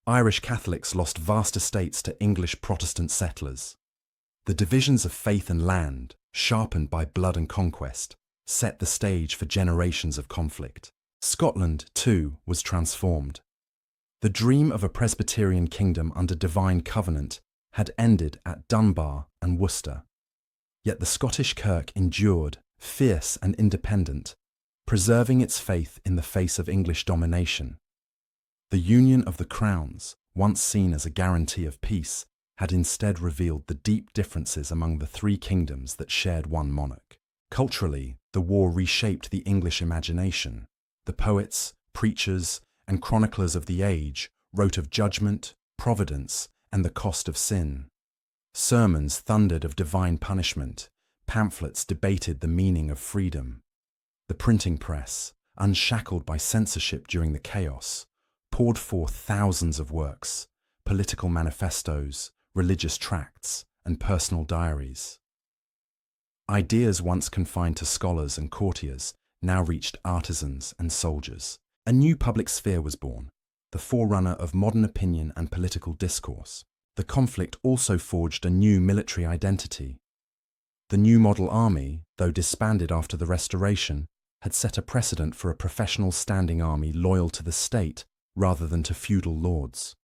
Irish Catholics lost vast estates to English Protestant settlers. The divisions of faith and land, sharpened by blood and conquest, set the stage for generations of conflict. Scotland, too, was transformed. The dream of a Presbyterian kingdom under divine covenant had ended at Dunbar and Worcester. Yet the Scottish Kirk endured, fierce and independent, preserving its faith in the face of English domination. The union of the crowns, once seen as a guarantee of peace, had instead revealed the deep differences among the three kingdoms that shared one monarch. Culturally, the war reshaped the English imagination. The poets, preachers, and chroniclers of the age wrote of judgment, providence, and the cost of sin. Sermons thundered of divine punishment. Pamphlets debated the meaning of freedom. The printing press, unshackled by censorship during the chaos, poured forth thousands of works, political manifestos, religious tracts, and personal diaries. Ideas once confined to scholars and courtiers now reached artisans and soldiers. A new public sphere was born, the forerunner of modern opinion and political discourse. The conflict also forged a new military identity. The new model army, though disbanded after the Restoration, had set a precedent for a professional standing army loyal to the state rather than to feudal lords.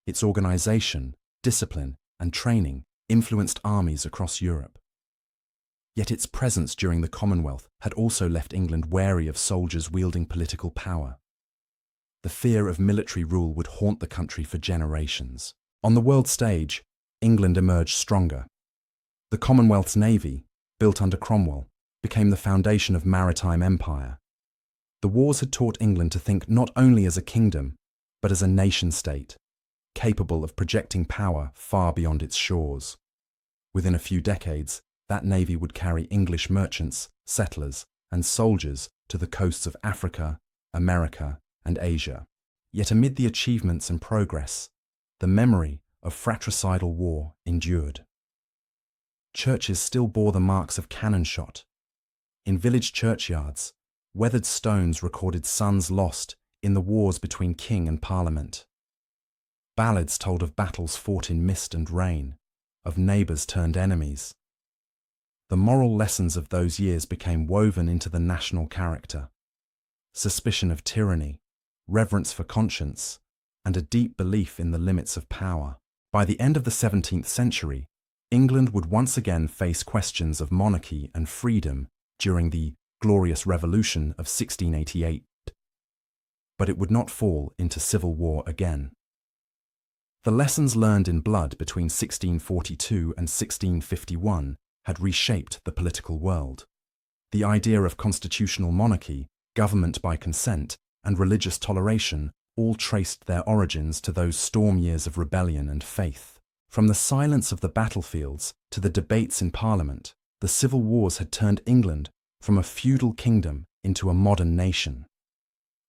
Its organization, discipline, and training influenced armies across Europe. Yet its presence during the Commonwealth had also left England wary of soldiers wielding political power. The fear of military rule would haunt the country for generations. On the world stage, England emerged stronger. The Commonwealth's navy, built under Cromwell, became the foundation of maritime empire. The wars had taught England to think not only as a kingdom, but as a nation-state, capable of projecting power far beyond its shores. Within a few decades, that navy would carry English merchants, settlers, and soldiers to the coasts of Africa, America, and Asia. Yet amid the achievements and progress, the memory of fratricidal war endured. Churches still bore the marks of cannon shot. In village churchyards, weathered stones recorded sons lost in the wars between king and parliament. Ballads told of battles fought in mist and rain, of neighbours turned enemies. The moral lessons of those years became woven into the national character. Suspicion of tyranny, reverence for conscience, and a deep belief in the limits of power. By the end of the 17th century, England would once again face questions of monarchy and freedom during the Glorious Revolution of 1688. But it would not fall into civil war again. The lessons learned in blood between 1642 and 1651 had reshaped the political world. The idea of constitutional monarchy, government by consent, and religious toleration all traced their origins to those storm years of rebellion and faith. From the silence of the battlefields to the debates in Parliament, the civil wars had turned England from a feudal kingdom into a modern nation.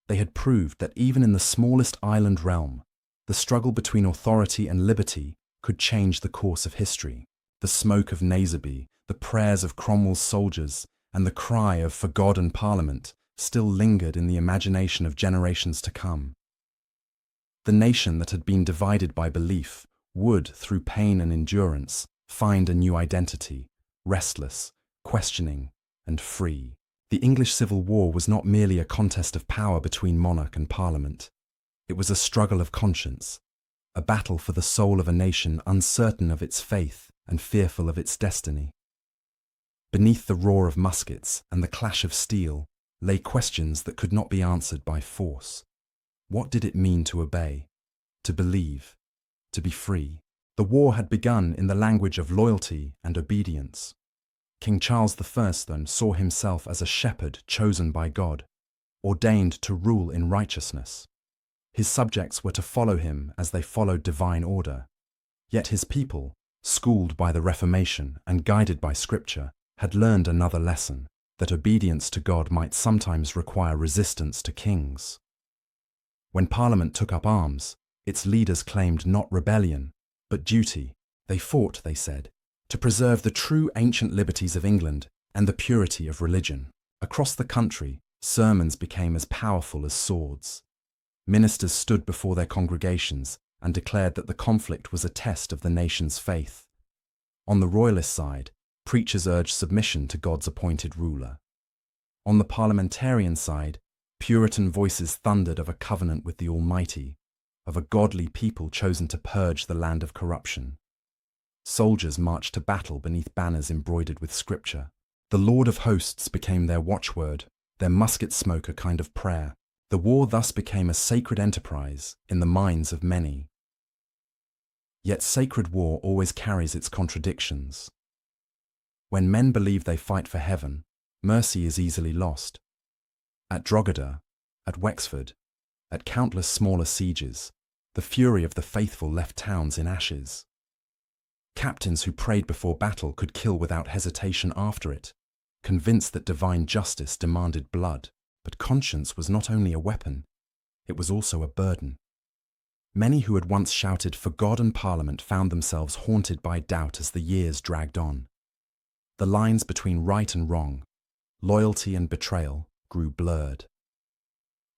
They had proved that even in the smallest island realm, the struggle between authority and liberty could change the course of history. The smoke of Naseby, the prayers of Cromwell's soldiers, and the cry of "For God and Parliament" still lingered in the imagination of generations to come. The nation that had been divided by belief would, through pain and endurance, find a new identity, restless, questioning, and free. The English Civil War was not merely a contest of power between monarch and parliament. It was a struggle of conscience, a battle for the soul of a nation uncertain of its faith and fearful of its destiny. Beneath the roar of muskets and the clash of steel lay questions that could not be answered by force. What did it mean to obey, to believe, to be free? The war had begun in the language of loyalty and obedience. King Charles I then saw himself as a shepherd chosen by God, ordained to rule in righteousness. His subjects were to follow him as they followed divine order. Yet his people, schooled by the Reformation and guided by Scripture, had learned another lesson, that obedience to God might sometimes require resistance to kings. When Parliament took up arms, its leaders claimed not rebellion, but duty. They fought, they said, to preserve the true ancient liberties of England and the purity of religion. Across the country, sermons became as powerful as swords. Ministers stood before their congregations and declared that the conflict was a test of the nation's faith. On the royalist side, preachers urged submission to God's appointed ruler. On the parliamentarian side, Puritan voices thundered of a covenant with the Almighty, of a godly people chosen to purge the land of corruption. Soldiers marched to battle beneath banners embroidered with Scripture. The Lord of Hosts became their watchword, their musket smoke a kind of prayer. The war thus became a sacred enterprise in the minds of many. Yet sacred war always carries its contradictions. When men believe they fight for heaven, mercy is easily lost. At Drogheda, at Wexford, at countless smaller sieges, the fury of the faithful left towns in ashes. Captains who prayed before battle could kill without hesitation after it, convinced that divine justice demanded blood. But conscience was not only a weapon, it was also a burden. Many who had once shouted for God and Parliament found themselves haunted by doubt as the years dragged on. The lines between right and wrong, loyalty and betrayal, grew blurred.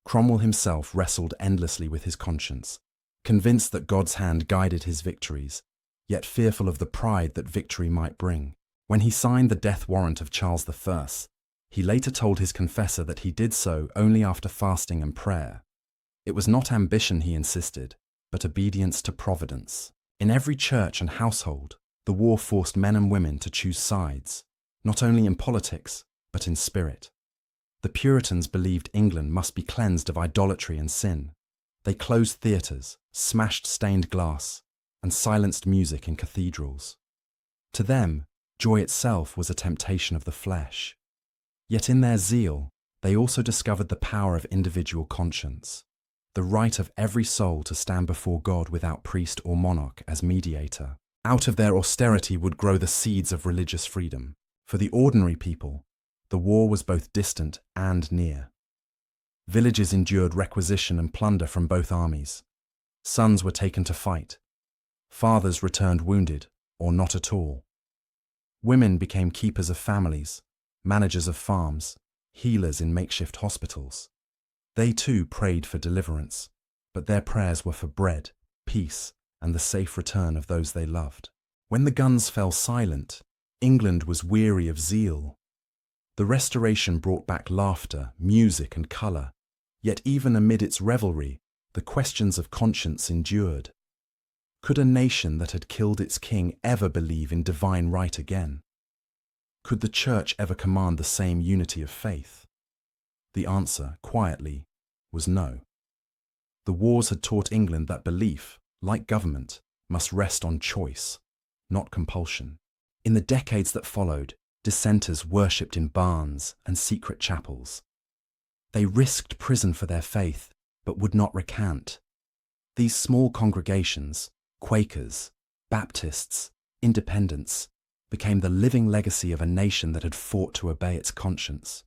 Cromwell himself wrestled endlessly with his conscience, convinced that God's hand guided his victories, yet fearful of the pride that victory might bring. When he signed the death warrant of Charles I, he later told his confessor that he did so only after fasting and prayer. It was not ambition, he insisted, but obedience to providence. In every church and household, the war forced men and women to choose sides, not only in politics, but in spirit. The Puritans believed England must be cleansed of idolatry and sin. They closed theatres, smashed stained glass, and silenced music in cathedrals. To them, joy itself was a temptation of the flesh. Yet in their zeal, they also discovered the power of individual conscience, the right of every soul to stand before God without priest or monarch as mediator. Out of their austerity would grow the seeds of religious freedom. For the ordinary people, the war was both distant and near. Villages endured requisition and plunder from both armies. Sons were taken to fight. Fathers returned wounded, or not at all. Women became keepers of families, managers of farms, healers in makeshift hospitals. They too prayed for deliverance, but their prayers were for bread, peace, and the safe return of those they loved. When the guns fell silent, England was weary of zeal. The Restoration brought back laughter, music, and colour, yet even amid its revelry, the questions of conscience endured. Could a nation that had killed its king ever believe in divine right again? Could the Church ever command the same unity of faith? The answer, quietly, was no. The wars had taught England that belief, like government, must rest on choice, not compulsion. In the decades that followed, dissenters worshipped in barns and secret chapels. They risked prison for their faith, but would not recant. These small congregations, Quakers, Baptists, Independents, became the living legacy of a nation that had fought to obey its conscience.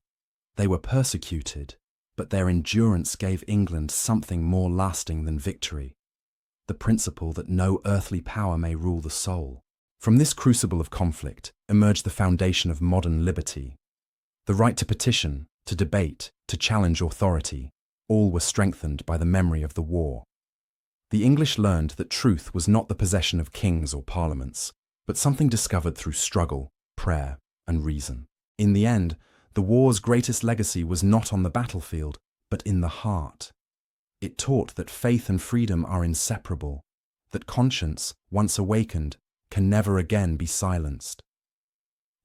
They were persecuted, but their endurance gave England something more lasting than victory, the principle that no earthly power may rule the soul. From this crucible of conflict emerged the foundation of modern liberty. The right to petition, to debate, to challenge authority, all were strengthened by the memory of the war. The English learned that truth was not the possession of kings or parliaments, but something discovered through struggle, prayer, and reason. In the end, the war's greatest legacy was not on the battlefield, but in the heart. It taught that faith and freedom are inseparable, that conscience, once awakened, can never again be silenced.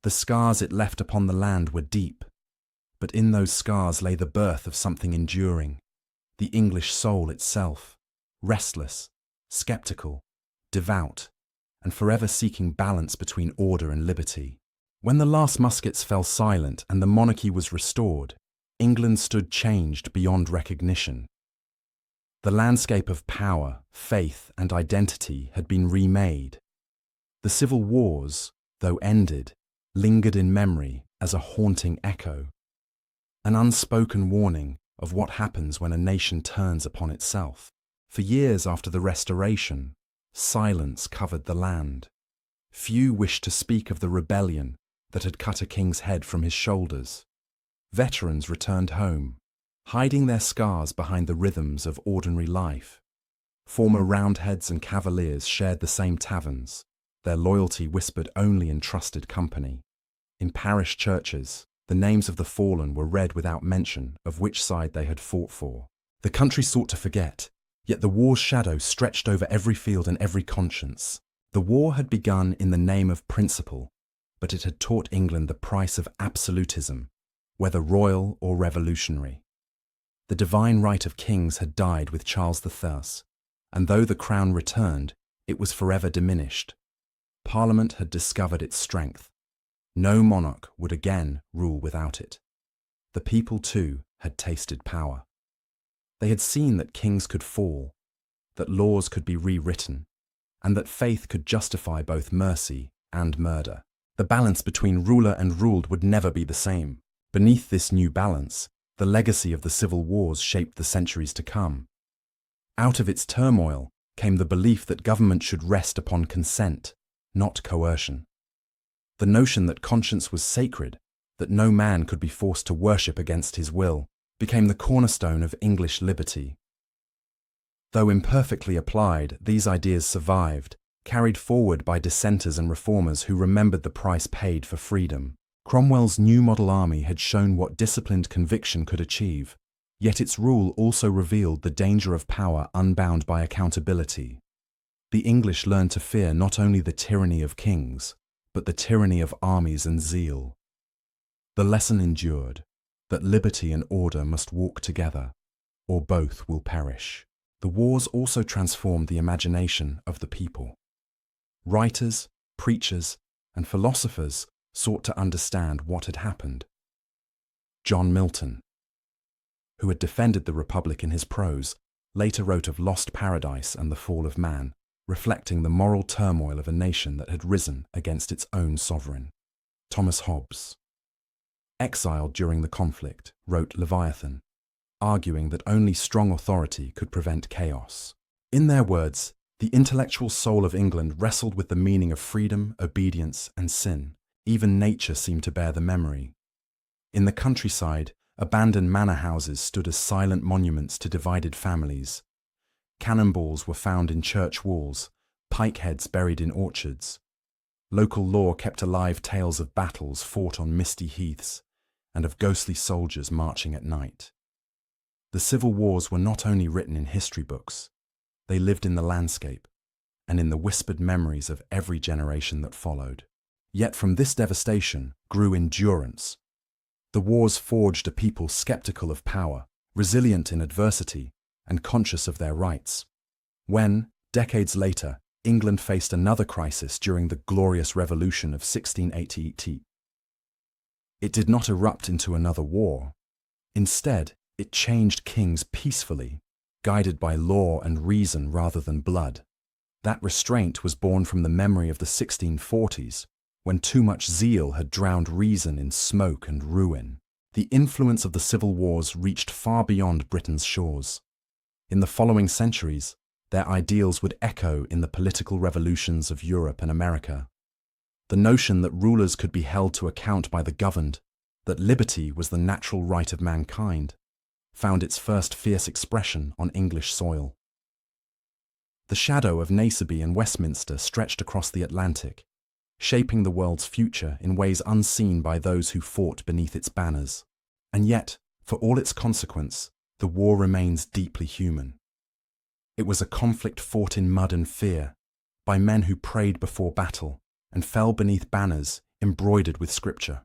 The scars it left upon the land were deep, but in those scars lay the birth of something enduring, the English soul itself, restless, skeptical, devout, and forever seeking balance between order and liberty. When the last muskets fell silent and the monarchy was restored, England stood changed beyond recognition. The landscape of power, faith, and identity had been remade. The civil wars, though ended, lingered in memory as a haunting echo, an unspoken warning of what happens when a nation turns upon itself. For years after the Restoration, silence covered the land. Few wished to speak of the rebellion that had cut a king's head from his shoulders. Veterans returned home, hiding their scars behind the rhythms of ordinary life. Former Roundheads and Cavaliers shared the same taverns, their loyalty whispered only in trusted company. In parish churches, the names of the fallen were read without mention of which side they had fought for. The country sought to forget, yet the war's shadow stretched over every field and every conscience. The war had begun in the name of principle, but it had taught England the price of absolutism, whether royal or revolutionary. The divine right of kings had died with Charles III, and though the crown returned, it was forever diminished. Parliament had discovered its strength. No monarch would again rule without it. The people, too, had tasted power. They had seen that kings could fall, that laws could be rewritten, and that faith could justify both mercy and murder. The balance between ruler and ruled would never be the same. Beneath this new balance, the legacy of the civil wars shaped the centuries to come. Out of its turmoil came the belief that government should rest upon consent, not coercion. The notion that conscience was sacred, that no man could be forced to worship against his will, became the cornerstone of English liberty. Though imperfectly applied, these ideas survived, carried forward by dissenters and reformers who remembered the price paid for freedom. Cromwell's new model army had shown what disciplined conviction could achieve, yet its rule also revealed the danger of power unbound by accountability. The English learned to fear not only the tyranny of kings, but the tyranny of armies and zeal. The lesson endured, that liberty and order must walk together, or both will perish. The wars also transformed the imagination of the people. Writers, preachers, and philosophers sought to understand what had happened. John Milton, who had defended the Republic in his prose, later wrote of lost paradise and the fall of man, reflecting the moral turmoil of a nation that had risen against its own sovereign. Thomas Hobbes, exiled during the conflict, wrote Leviathan, arguing that only strong authority could prevent chaos. In their words, the intellectual soul of England wrestled with the meaning of freedom, obedience, and sin. Even nature seemed to bear the memory. In the countryside, abandoned manor houses stood as silent monuments to divided families. Cannonballs were found in church walls, pikeheads buried in orchards. Local lore kept alive tales of battles fought on misty heaths and of ghostly soldiers marching at night. The civil wars were not only written in history books, they lived in the landscape and in the whispered memories of every generation that followed. Yet from this devastation grew endurance. The wars forged a people skeptical of power, resilient in adversity, and conscious of their rights. When, decades later, England faced another crisis during the Glorious Revolution of 1688, it did not erupt into another war. Instead, it changed kings peacefully, guided by law and reason rather than blood. That restraint was born from the memory of the 1640s, when too much zeal had drowned reason in smoke and ruin. The influence of the civil wars reached far beyond Britain's shores. In the following centuries, their ideals would echo in the political revolutions of Europe and America. The notion that rulers could be held to account by the governed, that liberty was the natural right of mankind, found its first fierce expression on English soil. The shadow of Naseby and Westminster stretched across the Atlantic, shaping the world's future in ways unseen by those who fought beneath its banners. And yet, for all its consequence, the war remains deeply human. It was a conflict fought in mud and fear, by men who prayed before battle and fell beneath banners embroidered with scripture.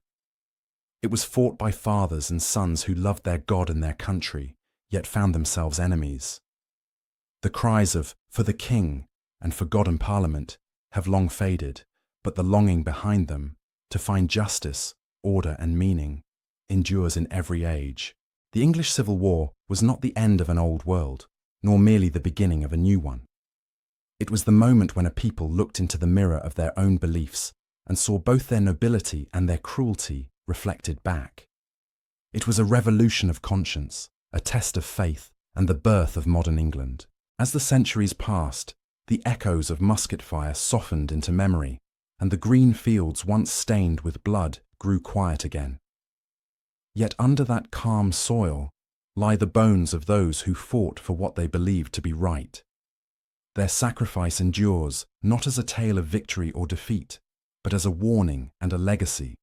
It was fought by fathers and sons who loved their God and their country, yet found themselves enemies. The cries of "for the King" and "for God and Parliament" have long faded, but the longing behind them, to find justice, order and meaning, endures in every age. The English Civil War was not the end of an old world, nor merely the beginning of a new one. It was the moment when a people looked into the mirror of their own beliefs and saw both their nobility and their cruelty reflected back. It was a revolution of conscience, a test of faith, and the birth of modern England. As the centuries passed, the echoes of musket fire softened into memory, and the green fields once stained with blood grew quiet again. Yet under that calm soil lie the bones of those who fought for what they believed to be right. Their sacrifice endures not as a tale of victory or defeat, but as a warning and a legacy,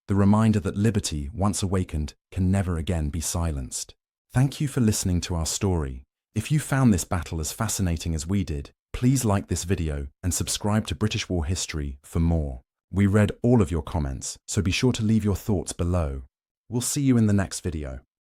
the reminder that liberty, once awakened, can never again be silenced. Thank you for listening to our story. If you found this battle as fascinating as we did, please like this video and subscribe to British War History for more. We read all of your comments, so be sure to leave your thoughts below. We'll see you in the next video.